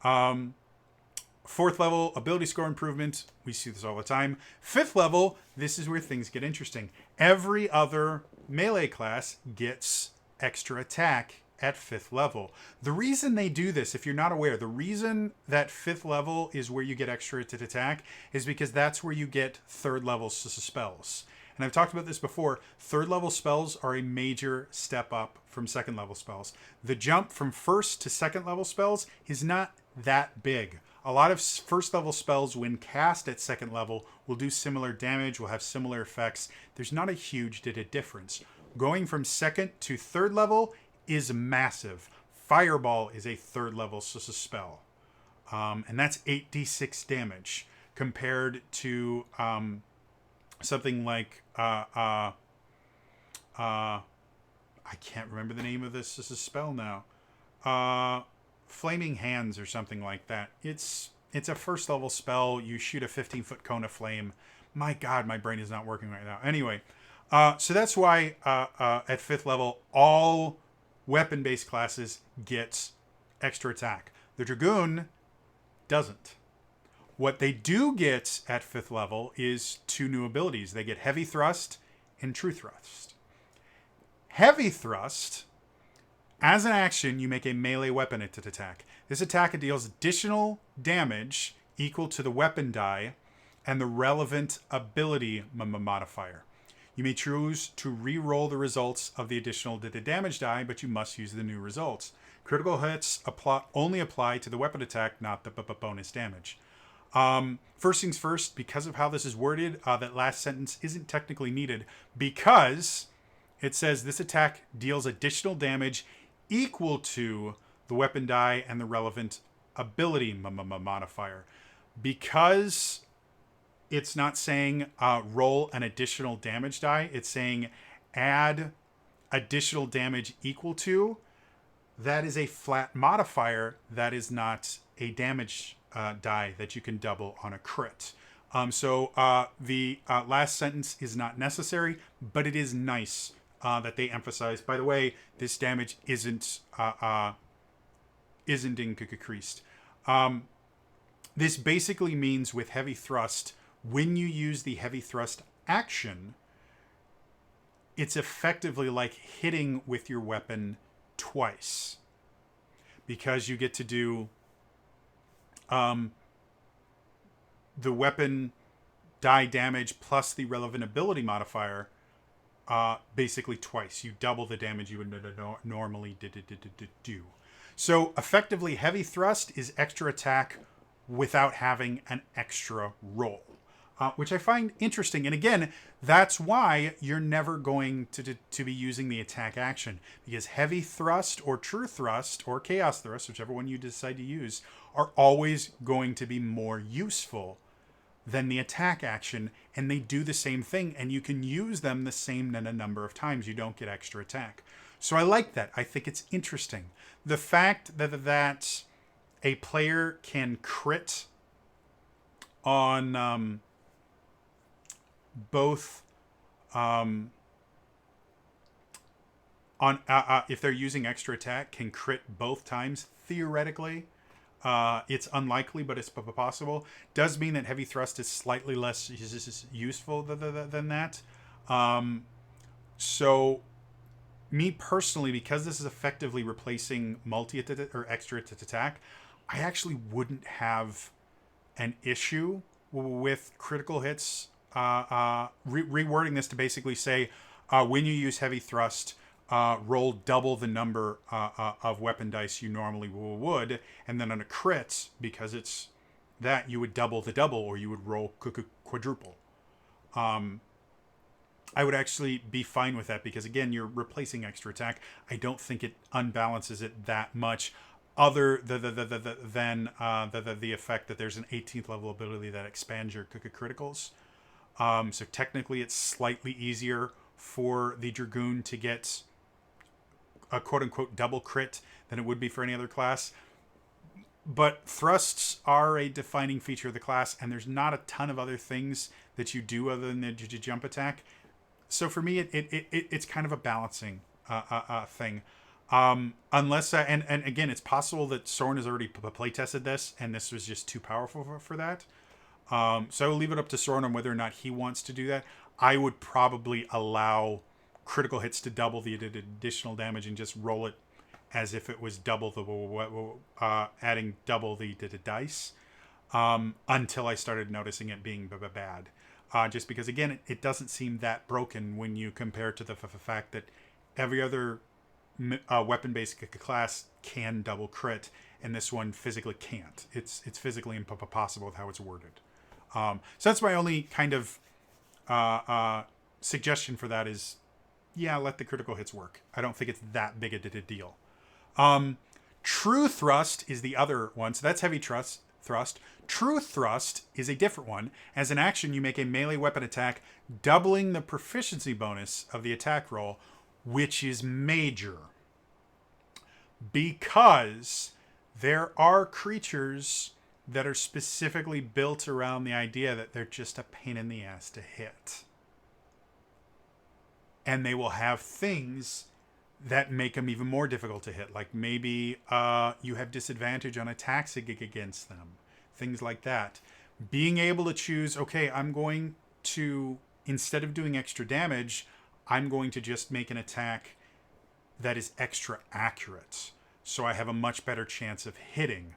4th level, ability score improvement. We see this all the time. 5th level, this is where things get interesting. Every other melee class gets extra attack at 5th level. The reason they do this, if you're not aware, the reason that 5th level is where you get extra attack is because that's where you get 3rd level spells. And I've talked about this before. 3rd level spells are a major step up from 2nd level spells. The jump from 1st to 2nd level spells is not that big. A lot of 1st level spells, when cast at 2nd level, will do similar damage, will have similar effects. There's not a huge difference. Going from 2nd to 3rd level is massive. Fireball is a 3rd level spell. And that's 8d6 damage compared to something like I can't remember the name of this spell now. Flaming Hands or something like that. It's a 1st level spell. You shoot a 15-foot cone of flame. My God, my brain is not working right now. Anyway, so that's why at 5th level, all weapon-based classes get extra attack. The Dragoon doesn't. What they do get at 5th level is 2 new abilities. They get Heavy Thrust and True Thrust. Heavy Thrust, as an action, you make a melee weapon attack. This attack deals additional damage equal to the weapon die and the relevant ability modifier. You may choose to re-roll the results of the additional damage die, but you must use the new results. Critical hits only apply to the weapon attack, not the bonus damage. First things first, because of how this is worded, that last sentence isn't technically needed because it says this attack deals additional damage equal to the weapon die and the relevant ability modifier. Because it's not saying roll an additional damage die, it's saying add additional damage equal to. That is a flat modifier. That is not a damage die that you can double on a crit. So the last sentence is not necessary, but it is nice that they emphasize. By the way, this damage isn't increased. This basically means with Heavy Thrust, when you use the Heavy Thrust action, it's effectively like hitting with your weapon twice, because you get to do the weapon die damage plus the relevant ability modifier basically twice. You double the damage you would normally do. So effectively, Heavy Thrust is extra attack without having an extra roll. Which I find interesting. And again, that's why you're never going to be using the attack action, because Heavy Thrust or True Thrust or Chaos Thrust, whichever one you decide to use, are always going to be more useful than the attack action, and they do the same thing, and you can use them the same number of times. You don't get extra attack. So I like that. I think it's interesting. The fact that a player can crit on both if they're using extra attack, can crit both times theoretically. It's unlikely, but it's possible. Does mean that Heavy Thrust is slightly less useful than that. So me personally, because this is effectively replacing multi or extra attack, I actually wouldn't have an issue with critical hits. Rewording this to basically say, when you use Heavy Thrust, roll double the number of weapon dice you normally would, and then on a crit, because it's that, you would double the double, or you would roll quadruple. I would actually be fine with that, because again, you're replacing extra attack. I don't think it unbalances it that much, other than the effect that there's an 18th level ability that expands your criticals. So technically it's slightly easier for the Dragoon to get a quote-unquote double crit than it would be for any other class. But thrusts are a defining feature of the class, and there's not a ton of other things that you do other than the jump attack. So for me, it's kind of a balancing thing. Unless, and again, it's possible that Soren has already playtested this, and this was just too powerful for that. So I will leave it up to Soren on whether or not he wants to do that. I would probably allow critical hits to double the additional damage and just roll it as if it was double the adding double the dice until I started noticing it being bad. Just because, again, it doesn't seem that broken when you compare it to the fact that every other weapon-based class can double crit, and this one physically can't. It's physically impossible with how it's worded. So that's my only kind of suggestion for that is, yeah, let the critical hits work. I don't think it's that big a deal. True Thrust is the other one. So that's Heavy Thrust. True Thrust is a different one. As an action, you make a melee weapon attack, doubling the proficiency bonus of the attack roll, which is major. Because there are creatures that are specifically built around the idea that they're just a pain in the ass to hit. And they will have things that make them even more difficult to hit. Like maybe you have disadvantage on attacks against them. Things like that. Being able to choose, okay, I'm going to, instead of doing extra damage, I'm going to just make an attack that is extra accurate. So I have a much better chance of hitting.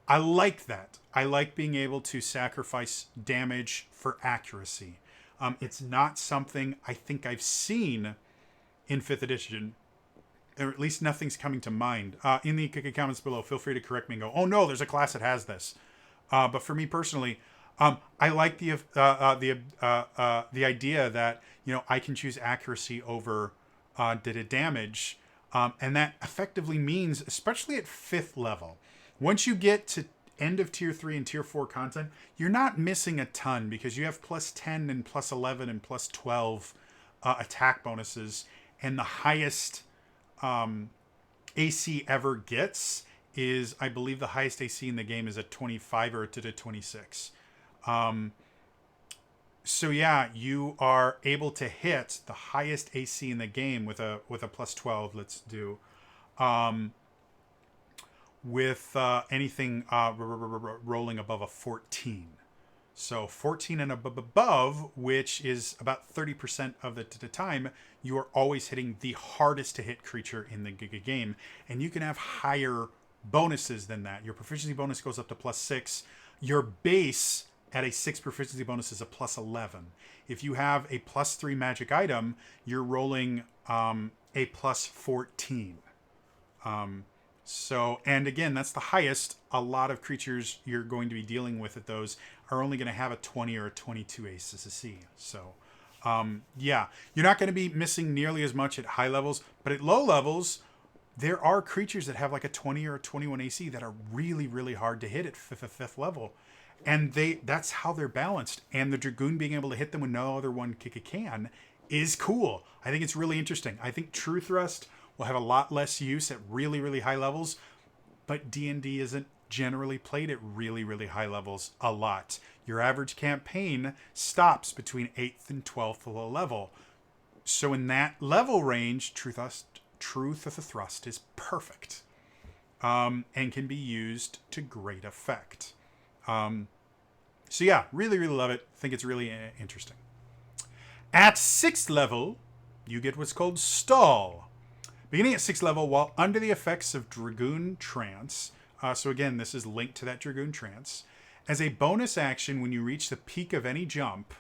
I like that. I like being able to sacrifice damage for accuracy. It's not something I think I've seen in 5th edition, or at least nothing's coming to mind. In the comments below, feel free to correct me and go, oh no, there's a class that has this. But for me personally, I like the idea that, you know, I can choose accuracy over damage. And that effectively means, especially at 5th level, once you get to end of tier 3 and tier 4 content, you're not missing a ton because you have plus 10 and plus 11 and plus 12 attack bonuses. And the highest AC ever gets is, I believe the highest AC in the game is a 25 or to 26. So yeah, you are able to hit the highest AC in the game with a plus 12. Let's do with anything rolling above a 14. So 14 and above, which is about 30% of the time, you are always hitting the hardest to hit creature in the game. And you can have higher bonuses than that. Your proficiency bonus goes up to plus 6. Your base at a 6 proficiency bonus is a plus 11. If you have a plus 3 magic item, you're rolling a plus 14. So, and again, that's the highest. A lot of creatures you're going to be dealing with at those are only going to have a 20 or a 22 ACC. So, yeah, you're not going to be missing nearly as much at high levels, but at low levels, there are creatures that have like a 20 or a 21 AC that are really, really hard to hit at 5th level. And that's how they're balanced. And the Dragoon being able to hit them when no other one can is cool. I think it's really interesting. I think True Thrust will have a lot less use at really, really high levels, but D&D isn't generally played at really, really high levels a lot. Your average campaign stops between 8th and 12th level. So in that level range, True Thrust is perfect, and can be used to great effect. So yeah, really, really love it. Think it's really interesting. At 6th level, you get what's called Stall. Beginning at 6th level, while under the effects of Dragoon Trance, so again, this is linked to that Dragoon Trance, as a bonus action when you reach the peak of any jump,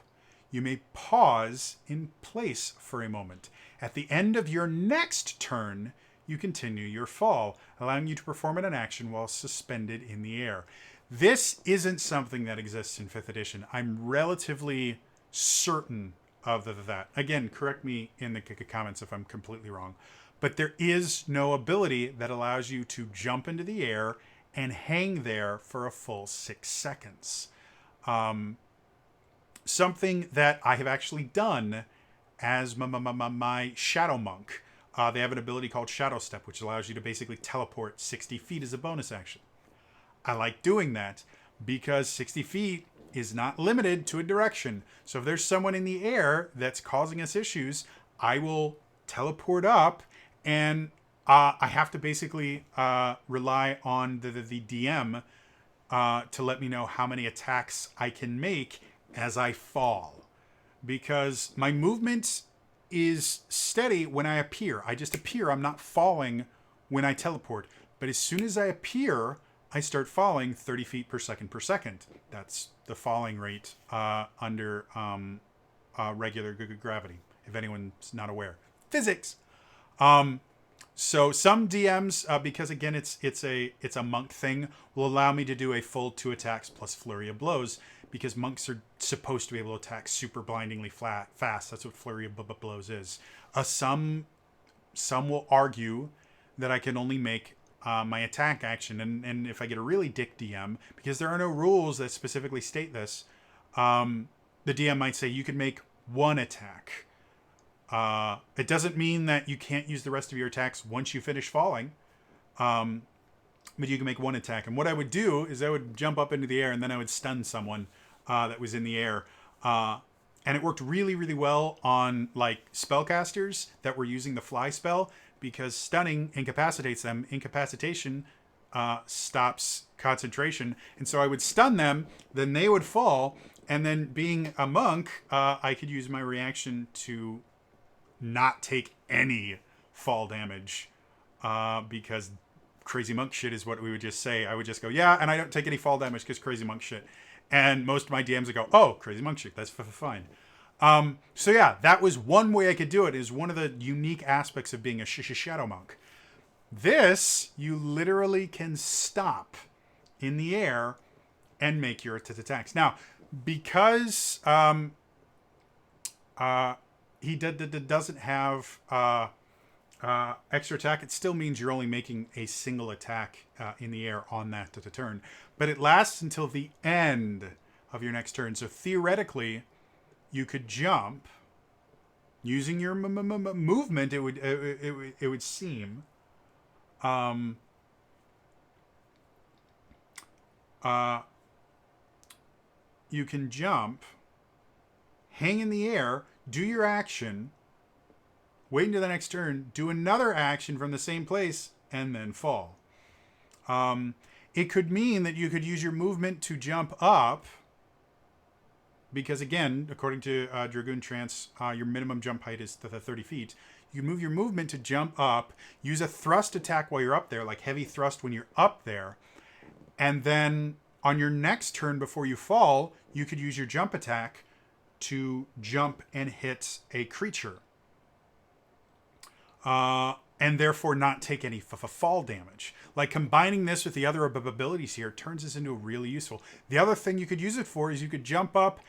you may pause in place for a moment. At the end of your next turn, you continue your fall, allowing you to perform an action while suspended in the air. This isn't something that exists in 5th edition. I'm relatively certain of that. Again, correct me in the comments if I'm completely wrong. But there is no ability that allows you to jump into the air and hang there for a full 6 seconds. Something that I have actually done as my Shadow Monk. They have an ability called Shadow Step, which allows you to basically teleport 60 feet as a bonus action. I like doing that because 60 feet is not limited to a direction. So if there's someone in the air that's causing us issues, I will teleport up, and I have to basically rely on the DM to let me know how many attacks I can make as I fall. Because my movement is steady when I appear. I just appear. I'm not falling when I teleport. But as soon as I appear, I start falling 30 feet per second. That's the falling rate under regular gravity, if anyone's not aware. Physics. So some DMs, because again it's a monk thing, will allow me to do a full 2 attacks plus flurry of blows, because monks are supposed to be able to attack super blindingly fast. That's what flurry of blows is. Some will argue that I can only make my attack action, and if I get a really dick DM, because there are no rules that specifically state this, the DM might say you can make 1 attack. It doesn't mean that you can't use the rest of your attacks once you finish falling, but you can make 1 attack. And what I would do is I would jump up into the air, and then I would stun someone that was in the air. And it worked really, really well on like spellcasters that were using the fly spell, because stunning incapacitates them. Incapacitation stops concentration. And so I would stun them, then they would fall, and then being a monk, I could use my reaction to not take any fall damage, because crazy monk shit is what we would just say. I would just go, yeah, and I don't take any fall damage because crazy monk shit. And most of my DMs would go, oh, crazy monk shit, that's fine. So yeah, that was one way I could do it. Is one of the unique aspects of being a shadow monk. This, you literally can stop in the air and make your attacks. Now, because he doesn't have extra attack, it still means you're only making a single attack in the air on that turn. But it lasts until the end of your next turn. So theoretically, you could jump using your movement. It would seem. You can jump, hang in the air, do your action, wait until the next turn, do another action from the same place, and then fall. It could mean that you could use your movement to jump up, because again, according to Dragoon Trance, your minimum jump height is 30 feet. You move your movement to jump up, use a thrust attack while you're up there, like heavy thrust when you're up there, and then on your next turn before you fall, you could use your jump attack to jump and hit a creature. And therefore not take any fall damage. Like combining this with the other abilities here turns this into really useful. The other thing you could use it for is you could jump up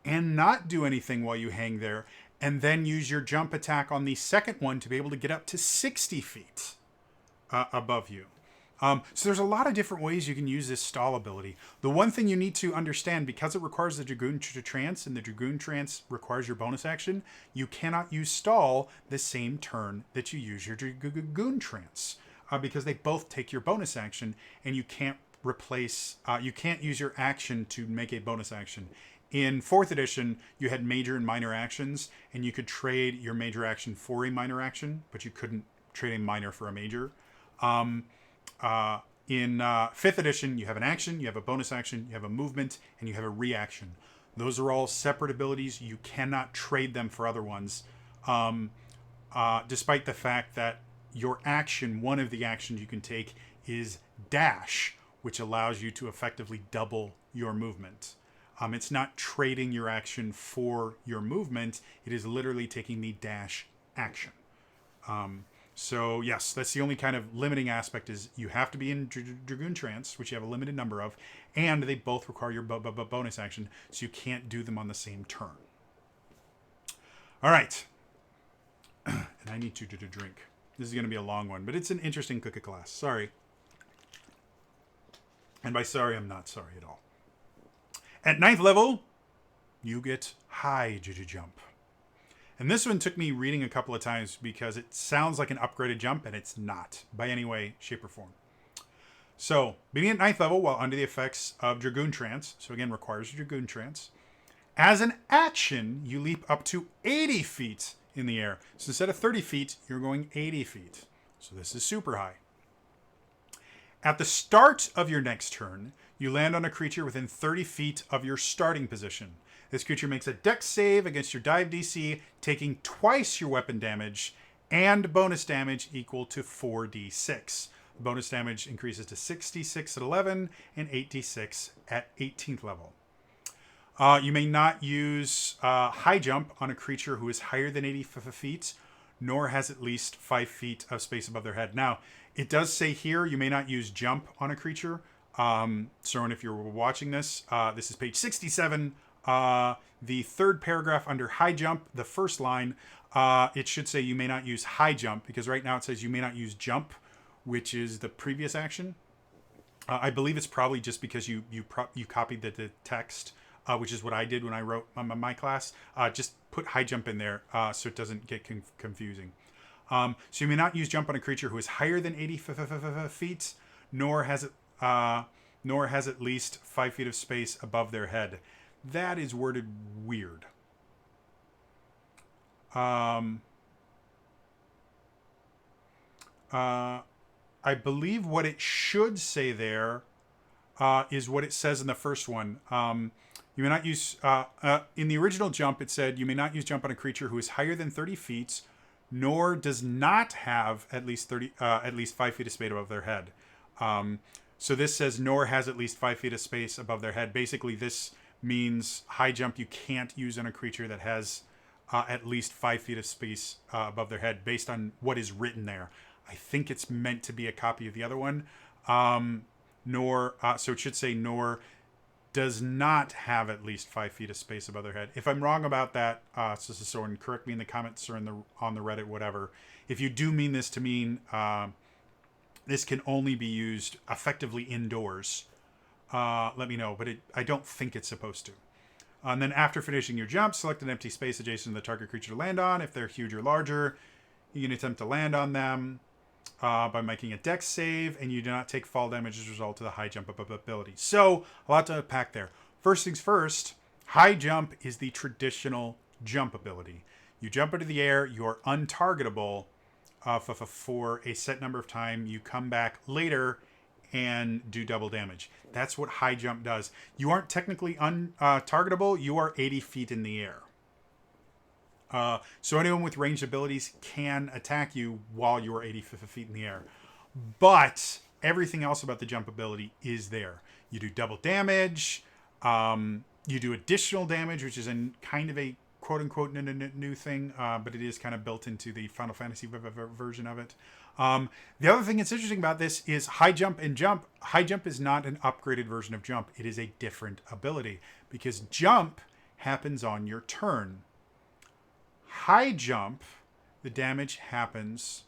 and not do anything while you hang there, and then use your jump attack on the second one to be able to get up to 60 feet above you. So there's a lot of different ways you can use this stall ability. The one thing you need to understand, because it requires the Dragoon Trance, and the Dragoon Trance requires your bonus action, you cannot use stall the same turn that you use your Dragoon Trance, because they both take your bonus action, and you can't you can't use your action to make a bonus action. In 4th edition, you had major and minor actions, and you could trade your major action for a minor action, but you couldn't trade a minor for a major. In 5th edition, you have an action, you have a bonus action, you have a movement, and you have a reaction. Those are all separate abilities. You cannot trade them for other ones, despite the fact that your action, one of the actions you can take, is dash, which allows you to effectively double your movement. It's not trading your action for your movement. It is literally taking the dash action. So yes, that's the only kind of limiting aspect, is you have to be in Dragoon Trance, which you have a limited number of, and they both require your bonus action, so you can't do them on the same turn. All right. And I need to drink. This is going to be a long one, but it's an interesting cookie class. Sorry. And by sorry, I'm not sorry at all. At 9th level, you get high jump. And this one took me reading a couple of times because it sounds like an upgraded jump, and it's not by any way, shape, or form. So, beginning at 9th level while under the effects of Dragoon Trance, so again, requires a Dragoon Trance. As an action, you leap up to 80 feet in the air. So instead of 30 feet, you're going 80 feet. So this is super high. At the start of your next turn, you land on a creature within 30 feet of your starting position. This creature makes a dex save against your dive DC, taking twice your weapon damage and bonus damage equal to 4d6. Bonus damage increases to 6d6 at 11 and 8d6 at 18th level. You may not use high jump on a creature who is higher than 80 feet, nor has at least 5 feet of space above their head. Now, it does say here you may not use jump on a creature. Soren, if you're watching this, this is page 67. The third paragraph under high jump, the first line, it should say you may not use high jump, because right now it says you may not use jump, which is the previous action. I believe it's probably just because you copied the text, which is what I did when I wrote my class. Just put high jump in there so it doesn't get confusing. So you may not use jump on a creature who is higher than 80 feet, nor has at least 5 feet of space above their head. That is worded weird. I believe what it should say there is what it says in the first one. You may not use, in the original jump, it said you may not use jump on a creature who is higher than 30 feet, nor does not have at least 5 feet of space above their head. So this says nor has at least 5 feet of space above their head. Basically, this means high jump you can't use on a creature that has at least 5 feet of space above their head, based on what is written there. I think it's meant to be a copy of the other one. So it should say nor does not have at least 5 feet of space above their head. If I'm wrong about that, Soren, correct me in the comments or on the Reddit, whatever. If you do mean this to mean this can only be used effectively indoors, let me know. But I don't think it's supposed to. And then after finishing your jump, select an empty space adjacent to the target creature to land on. If they're huge or larger, you can attempt to land on them by making a dex save, and you do not take fall damage as a result of the high jump ability. So, a lot to unpack there. First things first, high jump is the traditional jump ability. You jump into the air, you're untargetable for a set number of time. You come back later and do double damage. That's what high jump does. You aren't technically untargetable, you are 80 feet in the air. So anyone with ranged abilities can attack you while you are 80 feet in the air. But everything else about the jump ability is there. You do double damage. You do additional damage, which is kind of a quote-unquote new thing, but it is kind of built into the Final Fantasy version of it. The other thing that's interesting about this is high jump and jump. High jump is not an upgraded version of jump. It is a different ability, because jump happens on your turn. High jump, the damage happens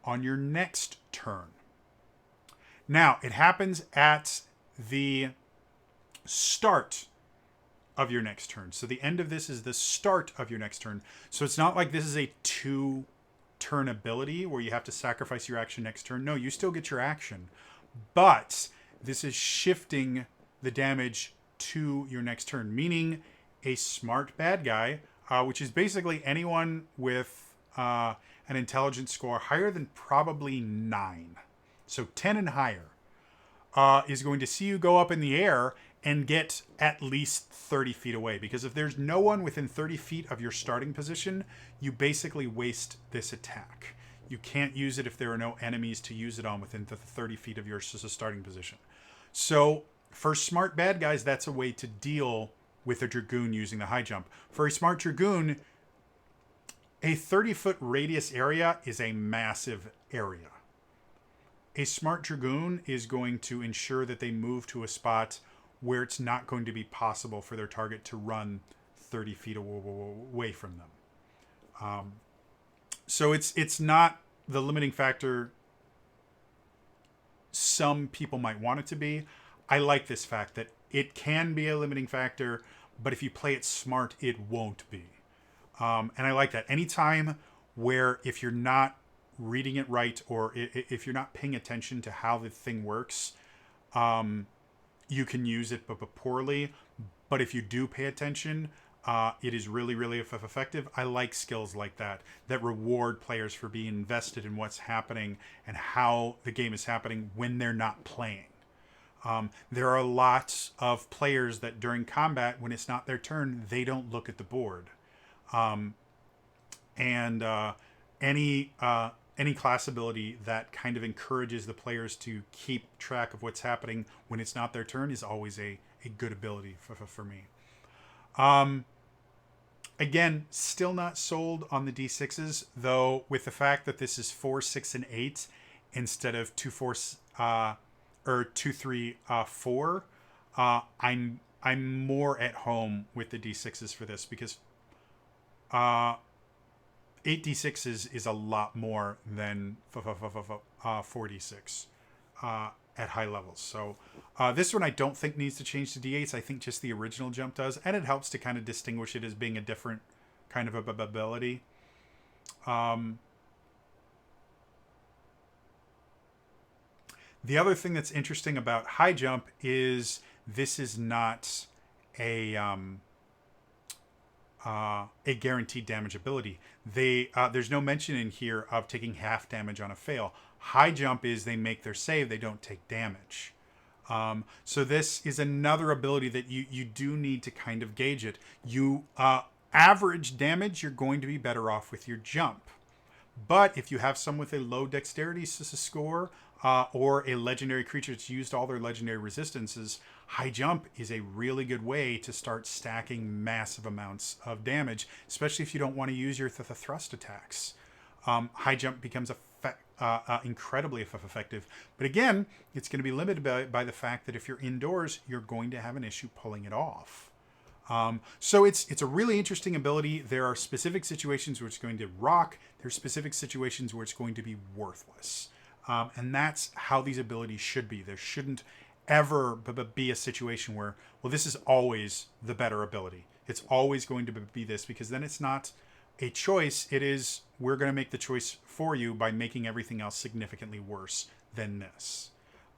on your next turn. Now, it happens at the start of your next turn. So the end of this is the start of your next turn. So it's not like this is a 2-turn ability where you have to sacrifice your action next turn. No, you still get your action. But this is shifting the damage to your next turn, meaning a smart bad guy, which is basically anyone with an intelligence score higher than probably 9. So 10 and higher is going to see you go up in the air and get at least 30 feet away. Because if there's no one within 30 feet of your starting position, you basically waste this attack. You can't use it if there are no enemies to use it on within the 30 feet of your starting position. So for smart bad guys, that's a way to deal with a Dragoon using the high jump. For a smart Dragoon, a 30-foot radius area is a massive area. A smart Dragoon is going to ensure that they move to a spot where it's not going to be possible for their target to run 30 feet away from them. So it's not the limiting factor some people might want it to be. I like this fact that it can be a limiting factor, but if you play it smart, it won't be. And I like that. Anytime where if you're not reading it right, or if you're not paying attention to how the thing works, you can use it but poorly. But if you do pay attention, it is really, really effective. I like skills like that reward players for being invested in what's happening and how the game is happening when they're not playing. There are lots of players that during combat, when it's not their turn, they don't look at the board. And any class ability that kind of encourages the players to keep track of what's happening when it's not their turn is always a good ability for me. Again, still not sold on the D6s, though, with the fact that this is 4, 6, and 8 instead of 2, 4, or 2, 3, 4. I'm more at home with the D6s for this because 8d6 is a lot more than 4d6 at high levels. So this one I don't think needs to change to d8s. I think just the original jump does, and it helps to kind of distinguish it as being a different kind of ability. The other thing that's interesting about high jump is this is not a guaranteed damage ability. There's no mention in here of taking half damage on a fail. High jump is they make their save, they don't take damage. So this is another ability that you do need to kind of gauge it. You average damage, you're going to be better off with your jump. But if you have someone with a low dexterity score, or a legendary creature that's used all their legendary resistances, high jump is a really good way to start stacking massive amounts of damage, especially if you don't want to use your thrust attacks. High jump becomes incredibly effective. But again, it's going to be limited by the fact that if you're indoors, you're going to have an issue pulling it off. So it's a really interesting ability. There are specific situations where it's going to rock. There's specific situations where it's going to be worthless. And that's how these abilities should be. There shouldn't ever be a situation where, well, this is always the better ability. It's always going to be this, because then it's not a choice. It is, we're going to make the choice for you by making everything else significantly worse than this.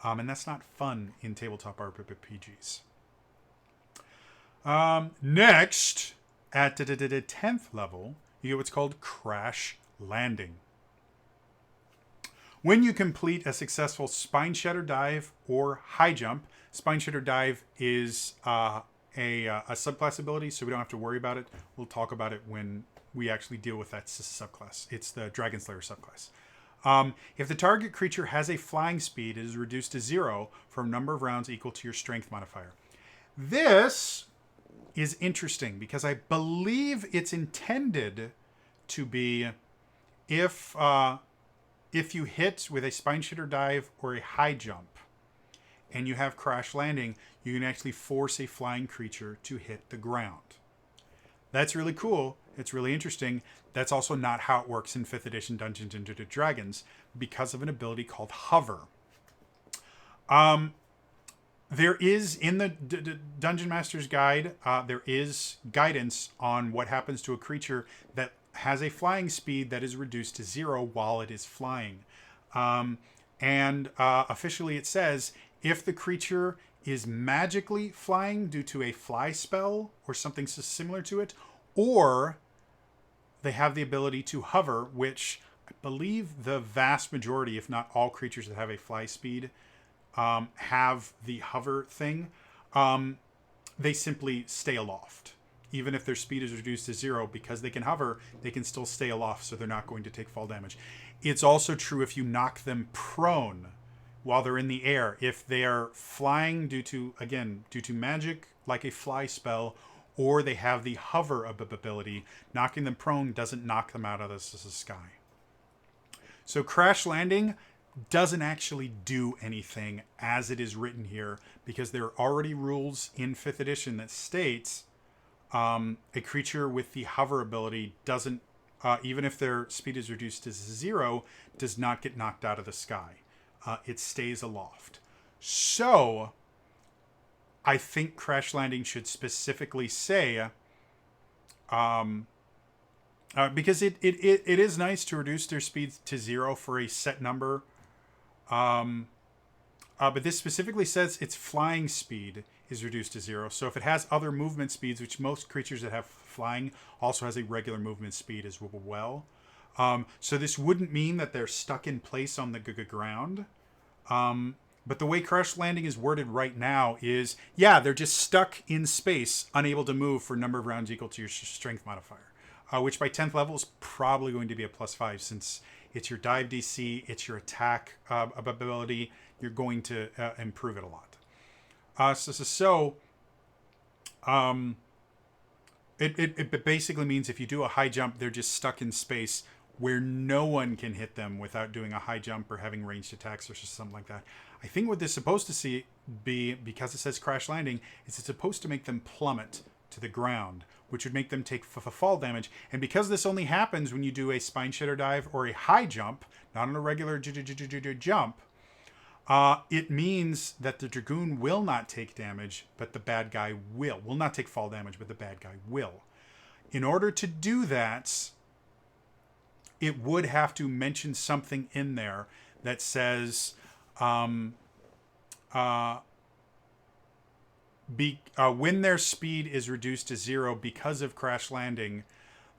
And that's not fun in tabletop RPGs. Next, at the 10th level, you get what's called Crash Landing. When you complete a successful Spine Shatter Dive or High Jump, Spine Shatter Dive is a subclass ability, so we don't have to worry about it. We'll talk about it when we actually deal with that subclass. It's the Dragon Slayer subclass. If the target creature has a flying speed, it is reduced to 0 for a number of rounds equal to your strength modifier. This is interesting because I believe it's intended to be if you hit with a Spine Shatter Dive or a High Jump and you have Crash Landing, you can actually force a flying creature to hit the ground. That's really cool. It's really interesting. That's also not how it works in 5th edition Dungeons & Dragons because of an ability called Hover. There is, in the Dungeon Master's Guide, there is guidance on what happens to a creature that has a flying speed that is reduced to 0 while it is flying. And officially it says, if the creature is magically flying due to a fly spell or something similar to it, or they have the ability to hover, which I believe the vast majority, if not all creatures that have a fly speed, have the hover thing, they simply stay aloft. Even if their speed is reduced to 0, because they can hover, they can still stay aloft, so they're not going to take fall damage. It's also true if you knock them prone while they're in the air. If they are flying due to magic, like a fly spell, or they have the hover ability, knocking them prone doesn't knock them out of the sky. So Crash Landing doesn't actually do anything as it is written here, because there are already rules in 5th edition that states a creature with the hover ability doesn't, even if their speed is reduced to 0, does not get knocked out of the sky. It stays aloft. So I think Crash Landing should specifically say because it is nice to reduce their speed to 0 for a set number. But this specifically says its flying speed is reduced to 0. So if it has other movement speeds, which most creatures that have flying also has a regular movement speed as well. So this wouldn't mean that they're stuck in place on the ground. But the way crash landing is worded right now is, yeah, they're just stuck in space, unable to move for a number of rounds equal to your strength modifier, which by 10th level is probably going to be a +5 since it's your dive DC, it's your attack ability. You're going to improve it a lot. It basically means if you do a high jump, they're just stuck in space where no one can hit them without doing a high jump or having ranged attacks or something like that. I think what this is supposed to be, because it says crash landing, is it's supposed to make them plummet to the ground, which would make them take fall damage. And because this only happens when you do a spine shitter dive or a high jump, not on a regular jump, it means that the Dragoon will not take damage, but the bad guy will. Will not take fall damage, but the bad guy will. In order to do that, it would have to mention something in there that says when their speed is reduced to 0 because of crash landing,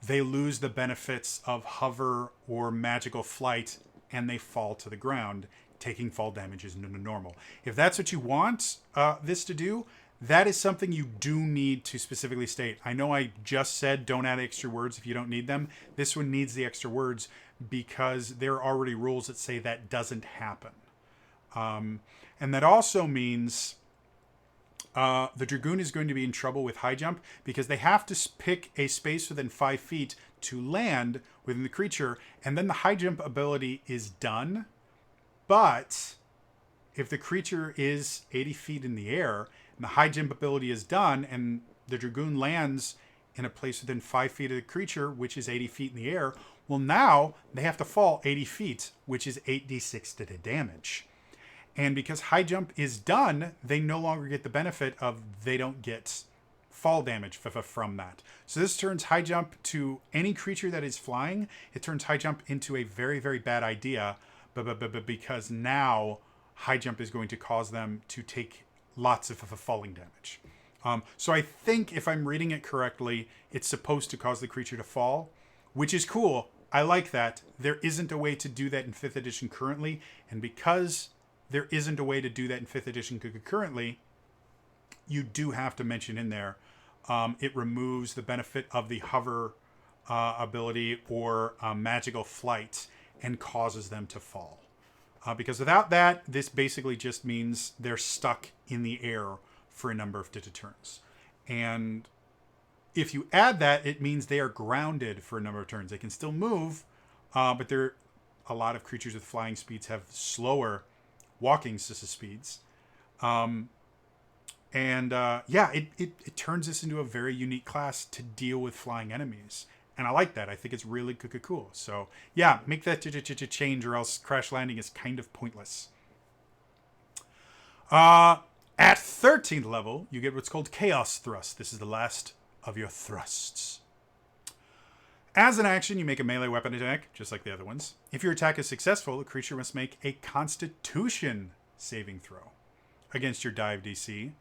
they lose the benefits of hover or magical flight and they fall to the ground. Taking fall damage is normal. If that's what you want this to do, that is something you do need to specifically state. I know I just said don't add extra words if you don't need them. This one needs the extra words because there are already rules that say that doesn't happen. And that also means the Dragoon is going to be in trouble with high jump because they have to pick a space within 5 feet to land within the creature, and then the high jump ability is done. But if the creature is 80 feet in the air and the high jump ability is done and the Dragoon lands in a place within 5 feet of the creature, which is 80 feet in the air, well, now they have to fall 80 feet, which is 8d6 to the damage. And because high jump is done, they no longer get the benefit of they don't get fall damage from that. So this turns high jump to any creature that is flying. It turns high jump into a very, very bad idea. But because now high jump is going to cause them to take lots of falling damage. So I think if I'm reading it correctly, it's supposed to cause the creature to fall, which is cool. I like that. There isn't a way to do that in 5th edition currently. And because there isn't a way to do that in 5th edition currently, you do have to mention in there, it removes the benefit of the hover ability or magical flight and causes them to fall. Because without that, this basically just means they're stuck in the air for a number of turns. And if you add that, it means they are grounded for a number of turns. They can still move, but a lot of creatures with flying speeds have slower walking speeds. It turns this into a very unique class to deal with flying enemies. And I like that. I think it's really cool. So, yeah, make that change or else crash landing is kind of pointless. At 13th level, you get what's called Chaos Thrust. This is the last of your thrusts. As an action, you make a melee weapon attack, just like the other ones. If your attack is successful, the creature must make a Constitution saving throw against your dive DC,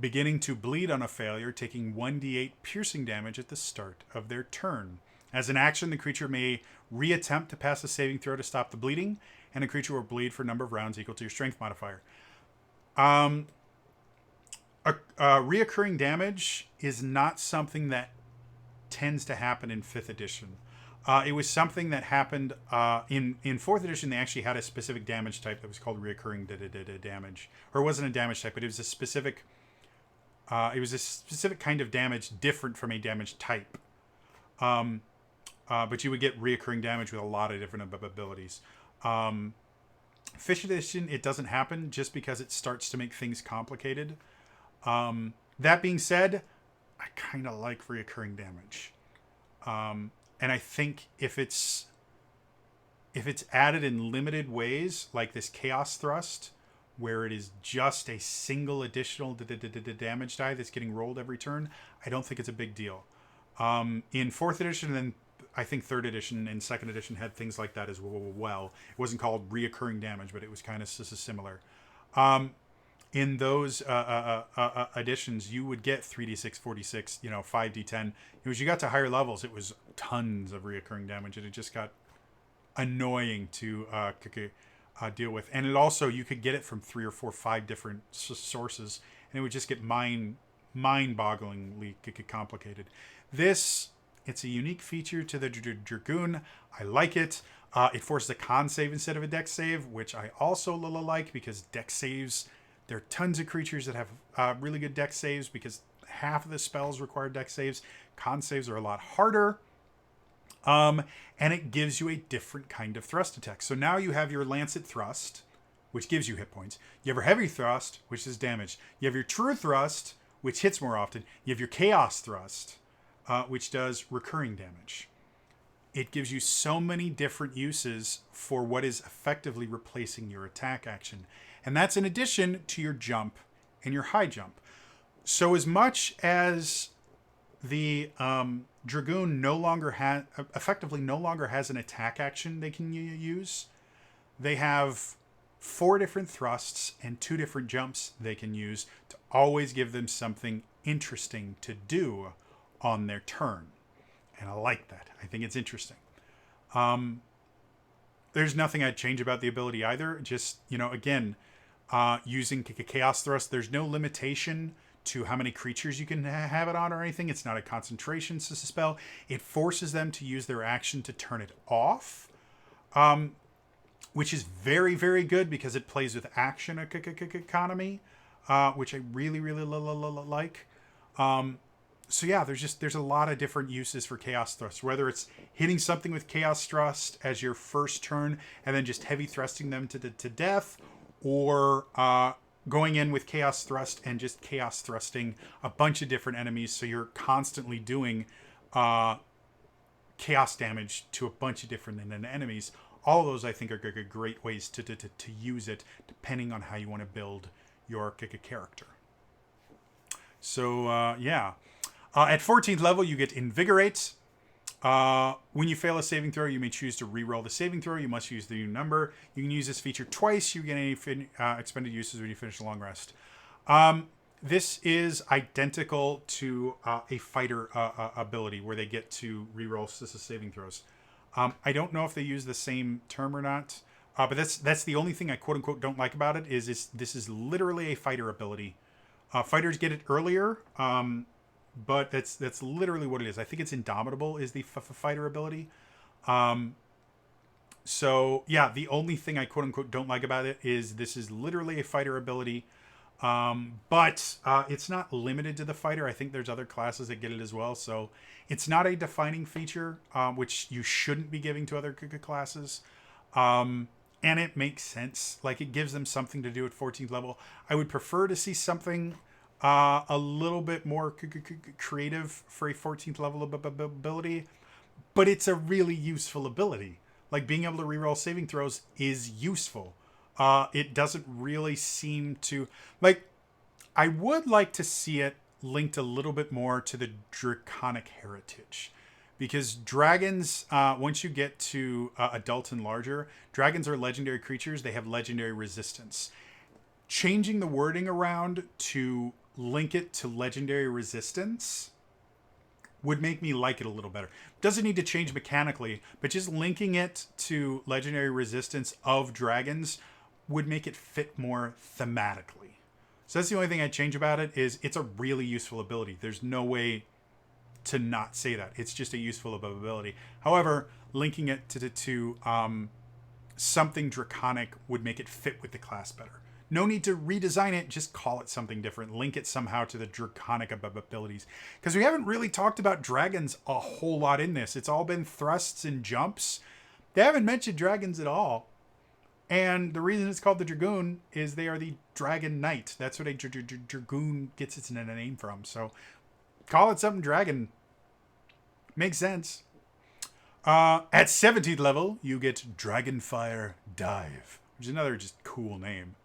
beginning to bleed on a failure, taking 1d8 piercing damage at the start of their turn. As an action, the creature may reattempt to pass a saving throw to stop the bleeding, and the creature will bleed for a number of rounds equal to your strength modifier. Reoccurring damage is not something that tends to happen in 5th edition. It was something that happened in 4th edition. They actually had a specific damage type that was called reoccurring damage. Or it wasn't a damage type, but it was a specific kind of damage different from a damage type. But you would get reoccurring damage with a lot of different abilities. 5th edition, it doesn't happen just because it starts to make things complicated. That being said, I kind of like reoccurring damage. And I think if it's added in limited ways, like this Chaos Thrust, where it is just a single additional damage die that's getting rolled every turn, I don't think it's a big deal. In 4th edition and I think 3rd edition and 2nd edition had things like that as well. It wasn't called reoccurring damage, but it was kind of similar. In those editions, you would get 3d6, 4d6, 5d10. As you got to higher levels, it was tons of reoccurring damage, and it just got annoying to deal with. And it also, you could get it from 3 or 4, 5 different sources, and it would just get mind-bogglingly complicated. It's a unique feature to the Dragoon. I like it. It forces a con save instead of a dex save, which I also like, because dex saves, there are tons of creatures that have really good dex saves, because half of the spells require dex saves. Con saves are a lot harder. And it gives you a different kind of thrust attack. So now you have your Lancet thrust, which gives you hit points. You have your heavy thrust, which is damage. You have your true thrust, which hits more often. You have your chaos thrust, which does recurring damage. It gives you so many different uses for what is effectively replacing your attack action. And that's in addition to your jump and your high jump. So as much as the Dragoon effectively no longer has an attack action they can use, they have 4 different thrusts and 2 different jumps they can use to always give them something interesting to do on their turn. And I like that. I think it's interesting. There's nothing I'd change about the ability either. Just, again, using Chaos Thrust, there's no limitation to how many creatures you can have it on or anything. It's not a concentration spell. It forces them to use their action to turn it off, which is very, very good because it plays with action economy, which I really, really like. So yeah, there's a lot of different uses for Chaos Thrust, whether it's hitting something with Chaos Thrust as your first turn and then just heavy thrusting them to death, or going in with Chaos Thrust and just Chaos Thrusting a bunch of different enemies, so you're constantly doing chaos damage to a bunch of different enemies. All of those, I think, are great ways to use it, depending on how you want to build your character. So, yeah. At 14th level, you get Invigorate. When you fail a saving throw, you may choose to re-roll the saving throw. You must use the new number. You can use this feature twice. You get any expended uses when you finish a long rest. This is identical to a fighter ability where they get to re-roll saving throws. I don't know if they use the same term or not, but that's the only thing I quote-unquote don't like about it is this is literally a fighter ability. Fighters get it earlier, but that's literally what it is. I think it's Indomitable is the fighter ability. So yeah, the only thing I quote unquote don't like about it is this is literally a fighter ability. But it's not limited to the fighter. I think there's other classes that get it as well. So it's not a defining feature, which you shouldn't be giving to other classes. And it makes sense. Like, it gives them something to do at 14th level. I would prefer to see something a little bit more creative for a 14th level ability, but it's a really useful ability. Like, being able to reroll saving throws is useful. It doesn't really seem to, like, I would like to see it linked a little bit more to the draconic heritage, because dragons, once you get to adult and larger, dragons are legendary creatures. They have legendary resistance. Changing the wording around to link it to legendary resistance would make me like it a little better. Doesn't need to change mechanically, but just linking it to legendary resistance of dragons would make it fit more thematically. So that's the only thing I'd change about it, is it's a really useful ability. There's no way to not say that. It's just a useful ability. However, linking it to something draconic would make it fit with the class better. No need to redesign it, just call it something different. Link it somehow to the draconic abilities. Because we haven't really talked about dragons a whole lot in this. It's all been thrusts and jumps. They haven't mentioned dragons at all. And the reason it's called the Dragoon is they are the Dragon Knight. That's what a Dragoon gets its name from. So call it something dragon. Makes sense. At 17th level, you get Dragonfire Dive, which is another just cool name.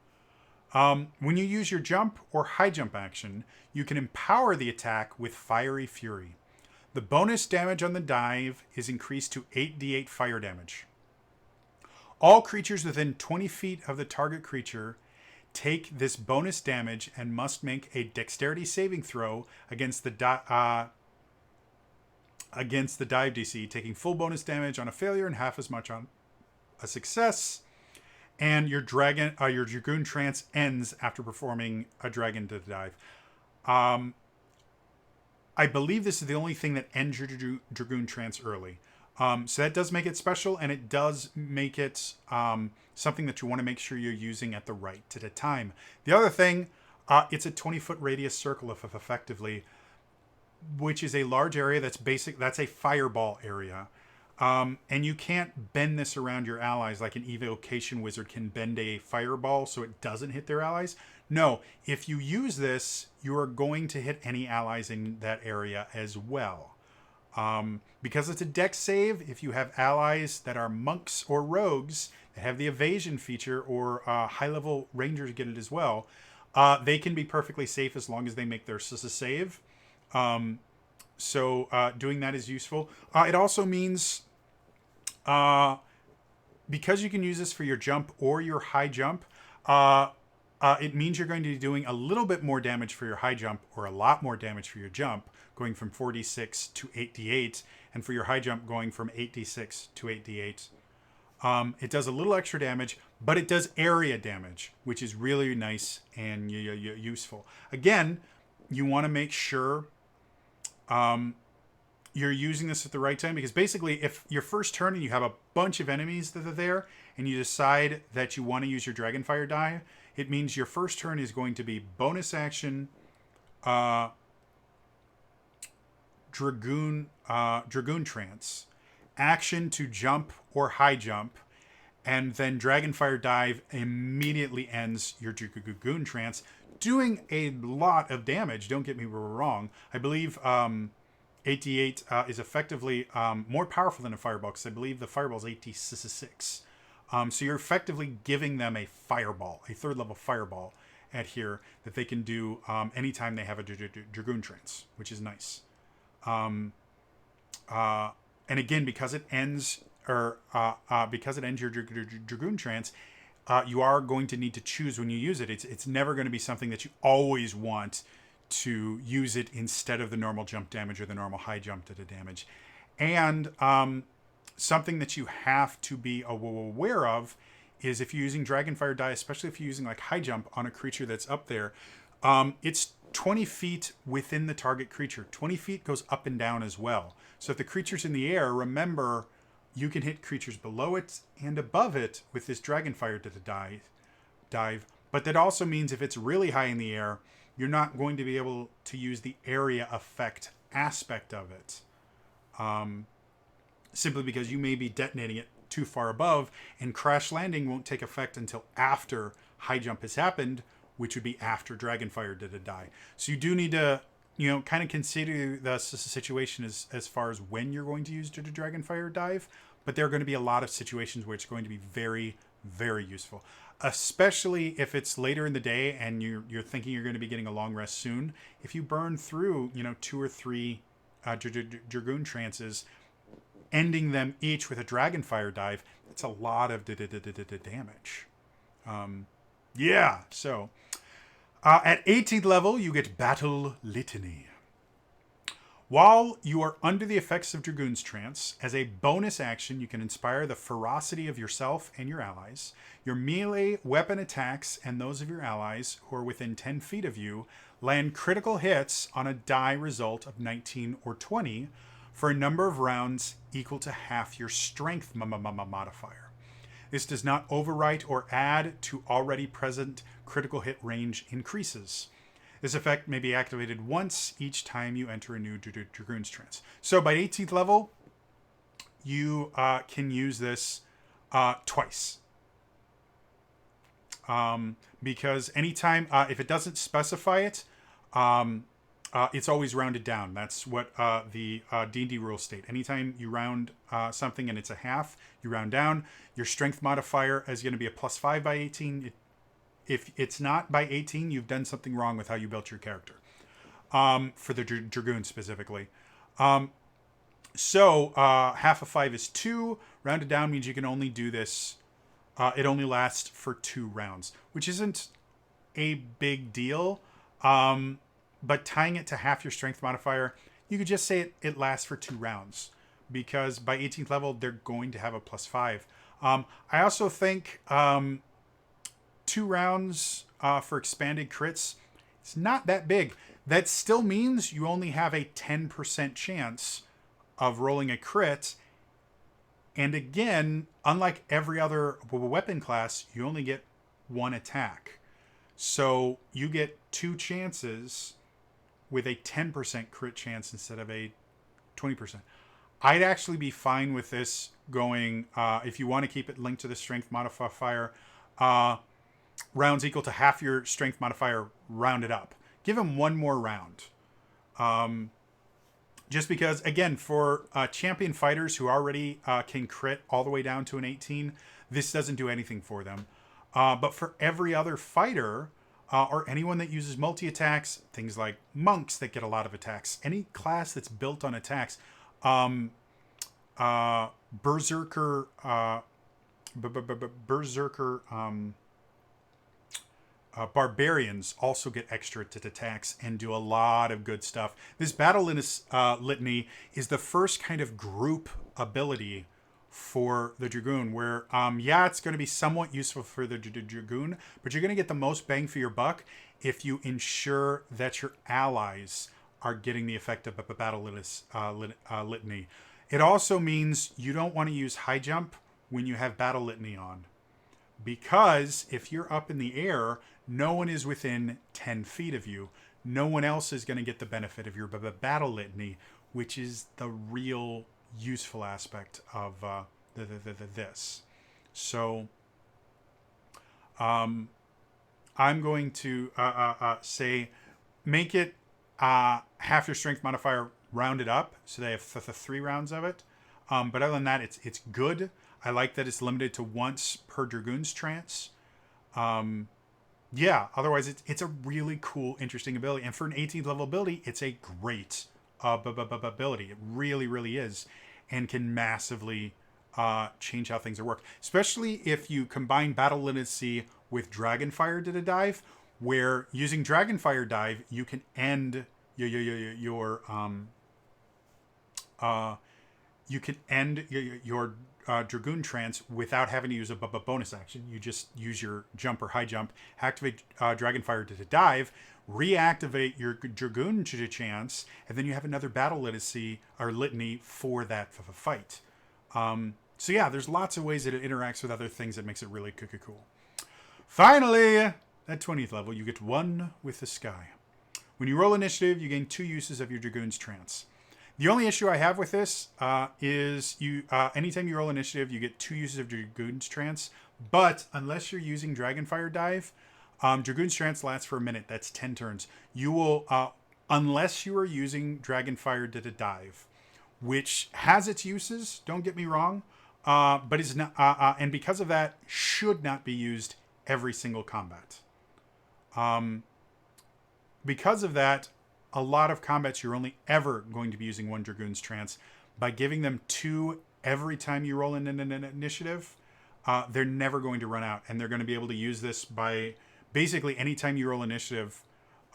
When you use your jump or high jump action, you can empower the attack with Fiery Fury. The bonus damage on the dive is increased to 8d8 fire damage. All creatures within 20 feet of the target creature take this bonus damage and must make a dexterity saving throw against the dive DC, taking full bonus damage on a failure and half as much on a success. And your Dragoon Trance ends after performing a Dragon to the Dive. I believe this is the only thing that ends your Dragoon Trance early. So that does make it special, and it does make it something that you want to make sure you're using at the right time. The other thing, it's a 20-foot radius circle effectively, which is a large area that's a fireball area. And you can't bend this around your allies like an evocation wizard can bend a fireball so it doesn't hit their allies. No, if you use this, you are going to hit any allies in that area as well. Because it's a dex save, if you have allies that are monks or rogues that have the evasion feature, or high-level rangers get it as well, they can be perfectly safe as long as they make their save. So doing that is useful. It also means, because you can use this for your jump or your high jump, it means you're going to be doing a little bit more damage for your high jump, or a lot more damage for your jump, going from 4d6 to 8d8, and for your high jump going from 8d6 to 8d8. It does a little extra damage, but it does area damage, which is really nice and useful. Again, you want to make sure you're using this at the right time, because basically if your first turn and you have a bunch of enemies that are there and you decide that you want to use your Dragonfire Dive, it means your first turn is going to be bonus action Dragoon Trance, action to jump or high jump, and then Dragonfire Dive immediately ends your Dragoon Trance, doing a lot of damage. Don't get me wrong. I believe 8d8 is effectively more powerful than a fireball, because I believe the fireball is 8d6. So you're effectively giving them a fireball, a third level fireball at here that they can do anytime they have a Dragoon Trance, which is nice. And again, because it ends your Dragoon Trance, you are going to need to choose when you use it. It's never going to be something that you always want to use it instead of the normal jump damage or the normal high jump to the damage. And something that you have to be aware of is if you're using Dragonfire Dive, especially if you're using like high jump on a creature that's up there, it's 20 feet within the target creature. 20 feet goes up and down as well. So if the creature's in the air, remember, you can hit creatures below it and above it with this Dragonfire to the dive. But that also means if it's really high in the air, you're not going to be able to use the area effect aspect of it. Simply because you may be detonating it too far above, and crash landing won't take effect until after high jump has happened, which would be after Dragonfire did a die. So you do need to, kind of consider the situation as far as when you're going to use the Dragonfire Dive, but there are going to be a lot of situations where it's going to be very, very useful, especially if it's later in the day and you're thinking you're going to be getting a long rest soon. If you burn through, 2 or 3 Dragoon Trances, ending them each with a Dragonfire Dive, that's a lot of damage. So at 18th level, you get Battle Litany. While you are under the effects of Dragoon's Trance, as a bonus action, you can inspire the ferocity of yourself and your allies. Your melee weapon attacks and those of your allies who are within 10 feet of you land critical hits on a die result of 19 or 20 for a number of rounds equal to half your strength modifier. This does not overwrite or add to already present critical hit range increases. This effect may be activated once each time you enter a new Dragoon's Trance. So by 18th level, you can use this twice. Because anytime, if it doesn't specify it, it's always rounded down. That's what the D&D rules state. Anytime you round something and it's a half, you round down. Your strength modifier is going to be a +5 by 18. If it's not by 18, you've done something wrong with how you built your character. For the Dragoon specifically. So half of 5 is 2. Rounded down means you can only do this. It only lasts for 2 rounds, which isn't a big deal. But tying it to half your strength modifier, you could just say it lasts for 2 rounds, because by 18th level, they're going to have a +5. I also think 2 rounds for expanded crits, it's not that big. That still means you only have a 10% chance of rolling a crit. And again, unlike every other weapon class, you only get 1 attack. So you get 2 chances with a 10% crit chance instead of a 20%. I'd actually be fine with this going, if you want to keep it linked to the strength modifier, rounds equal to half your strength modifier rounded up. Give him 1 more round. Just because, again, for champion fighters who already can crit all the way down to an 18, this doesn't do anything for them. But for every other fighter, or anyone that uses multi-attacks, things like monks that get a lot of attacks, any class that's built on attacks, berserker, barbarians also get extra attacks and do a lot of good stuff. This Battle Litany is the first kind of group ability for the Dragoon where, it's going to be somewhat useful for the Dragoon, but you're going to get the most bang for your buck if you ensure that your allies are getting the effect of a Battle Litany. It also means you don't want to use high jump when you have Battle Litany on, because if you're up in the air, no one is within 10 feet of you. No one else is going to get the benefit of your Battle Litany, which is the real useful aspect of this. So I'm going to say make it half your strength modifier rounded up, so they have 3 rounds of it. But other than that, it's good. I like that it's limited to once per Dragoon's Trance. Otherwise it's a really cool, interesting ability. And for an 18th level ability, it's a great ability. It really, really is. And can massively change how things are worked. Especially if you combine Battle Litany with Dragonfire Dive, where using Dragonfire Dive, you can end your Dragoon Trance without having to use a bonus action. You just use your jump or high jump, activate Dragonfire to dive, reactivate your Dragoon chance, and then you have another Battle Litany for that fight. There's lots of ways that it interacts with other things that makes it really cool. Finally, at 20th level, you get 1 with the sky. When you roll initiative, you gain 2 uses of your Dragoon's Trance. The only issue I have with this is you. Anytime you roll initiative, you get 2 uses of Dragoon's Trance. But unless you're using Dragonfire Dive, Dragoon's Trance lasts for a minute. That's 10 turns. You will, unless you are using Dragonfire Dive, which has its uses. Don't get me wrong, but is not. And because of that, should not be used every single combat. Because of that, a lot of combats you're only ever going to be using 1 Dragoon's Trance. By giving them 2 every time you roll in an initiative, they're never going to run out, and they're going to be able to use this by basically anytime you roll initiative.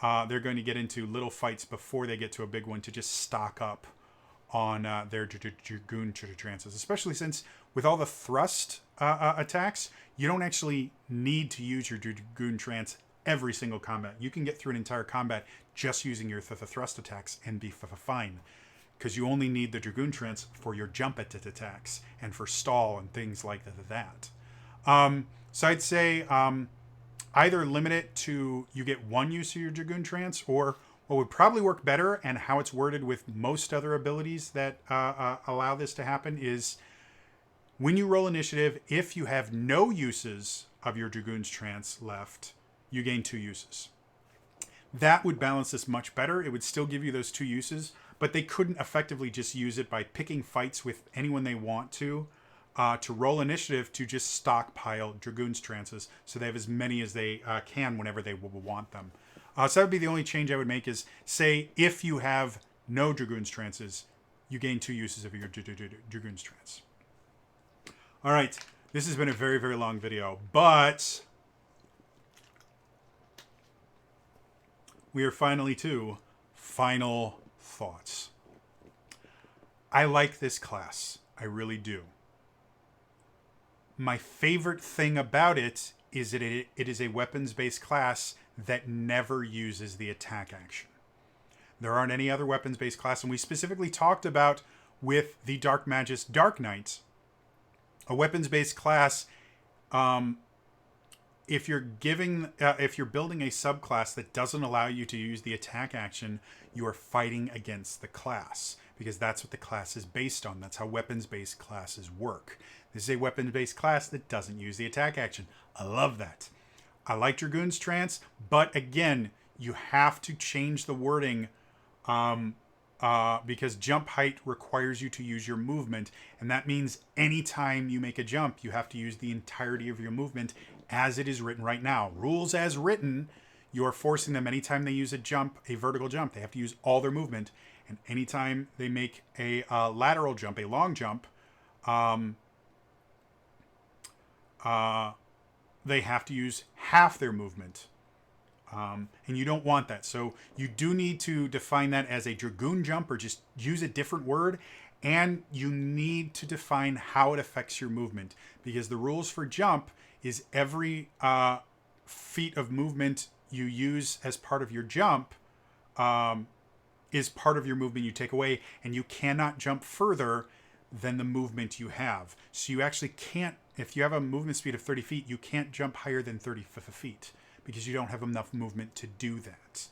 They're going to get into little fights before they get to a big one to just stock up on their Dragoon Trances, especially since with all the thrust attacks, you don't actually need to use your Dragoon Trance every single combat. You can get through an entire combat just using your thrust attacks and be fine, because you only need the Dragoon Trance for your jump attacks and for stall and things like that. So I'd say either limit it to you get 1 use of your Dragoon Trance, or what would probably work better and how it's worded with most other abilities that allow this to happen is when you roll initiative, if you have no uses of your Dragoon's Trance left, you gain 2 uses. That would balance this much better. It would still give you those 2 uses, but they couldn't effectively just use it by picking fights with anyone they want to roll initiative to just stockpile Dragoon's Trances so they have as many as they can whenever they will want them. So that would be the only change I would make is, say, if you have no Dragoon's Trances, you gain 2 uses of your Dragoon's Trance. All right, this has been a very, very long video, but we are finally to final thoughts. I like this class. I really do. My favorite thing about it is that it is a weapons-based class that never uses the attack action. There aren't any other weapons-based class, and we specifically talked about with the Dark Magus Dark Knight, a weapons-based class. If you're building a subclass that doesn't allow you to use the attack action, you are fighting against the class, because that's what the class is based on. That's how weapons-based classes work. This is a weapons-based class that doesn't use the attack action. I love that. I like Dragoon's Trance, but again, you have to change the wording because jump height requires you to use your movement, and that means anytime you make a jump, you have to use the entirety of your movement as it is written right now. Rules as written, you are forcing them anytime they use a jump, a vertical jump, they have to use all their movement, and anytime they make a lateral jump, a long jump, they have to use half their movement. And you don't want that. So you do need to define that as a Dragoon jump, or just use a different word. And you need to define how it affects your movement, because the rules for jump is every feet of movement you use as part of your jump is part of your movement you take away, and you cannot jump further than the movement you have. So you actually can't, if you have a movement speed of 30 feet, you can't jump higher than 30 feet because you don't have enough movement to do that.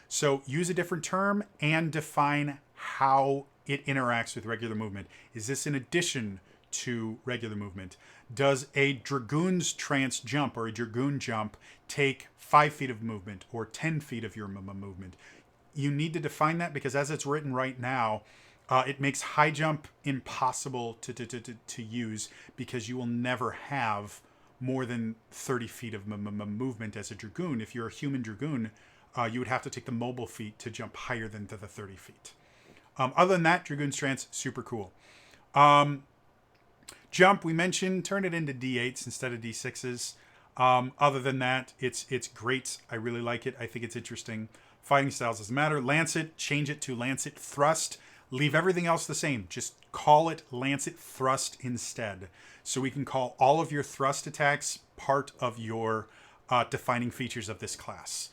So use a different term and define how it interacts with regular movement. Is this in addition to regular movement? Does a Dragoon's Trance jump or a Dragoon jump take 5 feet of movement or 10 feet of your movement? You need to define that, because as it's written right now, it makes high jump impossible to use, because you will never have more than 30 feet of movement as a Dragoon. If you're a human Dragoon, you would have to take the mobile feat to jump higher than the 30 feet. Other than that, Dragoon's Trance, super cool. Jump, we mentioned, turn it into D8s instead of D6s. Other than that, it's great. I really like it. I think it's interesting. Fighting styles doesn't matter. Lancet, change it to Lancet Thrust. Leave everything else the same. Just call it Lancet Thrust instead. So we can call all of your thrust attacks part of your defining features of this class.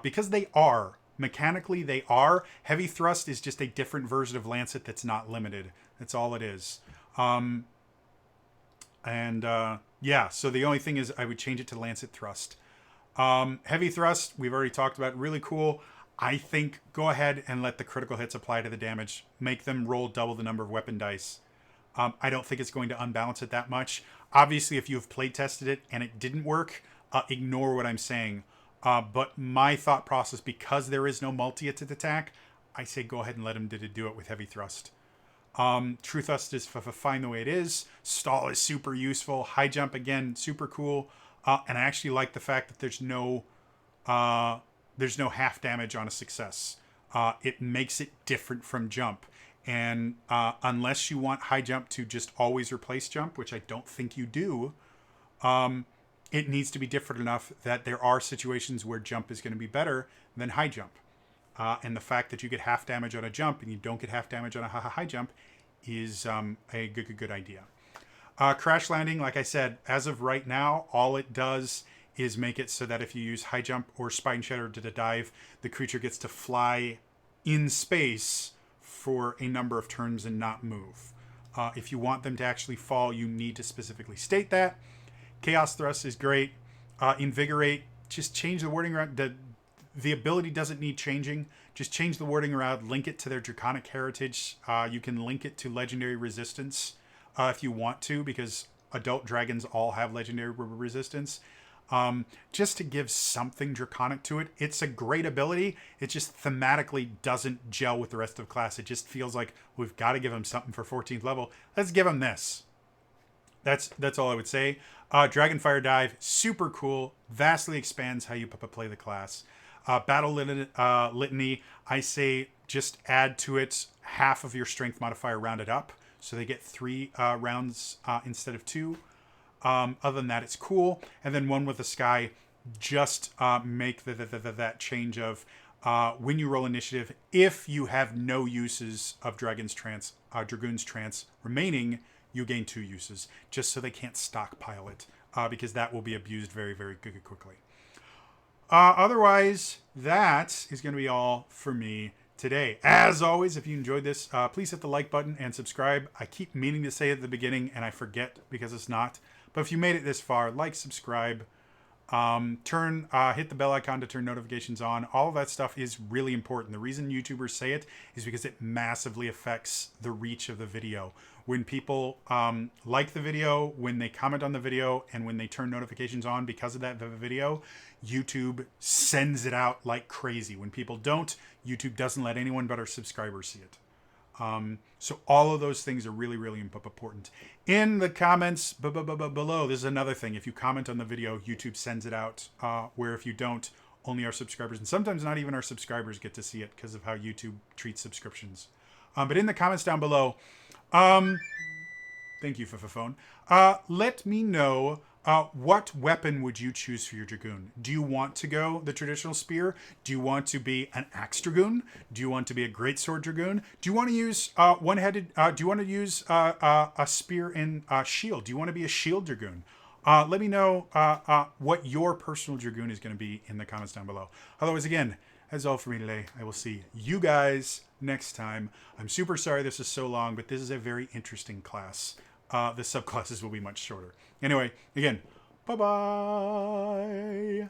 Because they are. Mechanically, they are. Heavy Thrust is just a different version of Lancet that's not limited. That's all it is. Yeah, so the only thing is I would change it to Lancet Thrust. Heavy Thrust, we've already talked about. Really cool. I think go ahead and let the critical hits apply to the damage. Make them roll double the number of weapon dice. I don't think it's going to unbalance it that much. Obviously, if you've play tested it and it didn't work, ignore what I'm saying. But my thought process, because there is no multi-hit attack, I say go ahead and let him do it with Heavy Thrust. True Thrust is fine the way it is. Stall is super useful. High Jump, again, super cool. And I actually like the fact that there's no half damage on a success. It makes it different from Jump. And unless you want High Jump to just always replace Jump, which I don't think you do, it needs to be different enough that there are situations where Jump is going to be better than High Jump. And the fact that you get half damage on a jump and you don't get half damage on a high jump is a good idea. Crash Landing, like I said, as of right now, all it does is make it so that if you use High Jump or Spine Shatter to dive, the creature gets to fly in space for a number of turns and not move. If you want them to actually fall, you need to specifically state that. Chaos Thrust is great. Invigorate, just change the wording around. The ability doesn't need changing. Just change the wording around, link it to their Draconic Heritage. You can link it to Legendary Resistance if you want to, because adult dragons all have Legendary Resistance. Just to give something Draconic to it. It's a great ability. It just thematically doesn't gel with the rest of the class. It just feels like we've got to give them something for 14th level. Let's give them this. That's all I would say. Dragonfire Dive, super cool. Vastly expands how you play the class. Litany, I say just add to it half of your strength modifier rounded up. So they get 3 rounds instead of 2. Other than that, it's cool. And then one with the sky, just make that change of when you roll initiative, if you have no uses of Dragoon's Trance remaining, you gain 2 uses, just so they can't stockpile it, because that will be abused very, very quickly. Otherwise, that is going to be all for me today. As always, if you enjoyed this, please hit the like button and subscribe. I keep meaning to say it at the beginning, and I forget because it's not. But if you made it this far, like, subscribe, hit the bell icon to turn notifications on. All of that stuff is really important. The reason YouTubers say it is because it massively affects the reach of the video. When people like the video, when they comment on the video, and when they turn notifications on because of that video, YouTube sends it out like crazy. When people don't, YouTube doesn't let anyone but our subscribers see it. So all of those things are really, really important. In the comments below, this is another thing. If you comment on the video, YouTube sends it out, where if you don't, only our subscribers, and sometimes not even our subscribers, get to see it because of how YouTube treats subscriptions. But in the comments down below, thank you, Phone. Let me know, what weapon would you choose for your Dragoon? Do you want to go the traditional spear? Do you want to be an axe Dragoon? Do you want to be a greatsword Dragoon? Do you want to use one-headed? Do you want to use a spear and shield? Do you want to be a shield Dragoon? Let me know what your personal Dragoon is going to be in the comments down below. Otherwise, again, that's all for me today. I will see you guys next time. I'm super sorry this is so long, but this is a very interesting class. The subclasses will be much shorter. Anyway, again, bye-bye.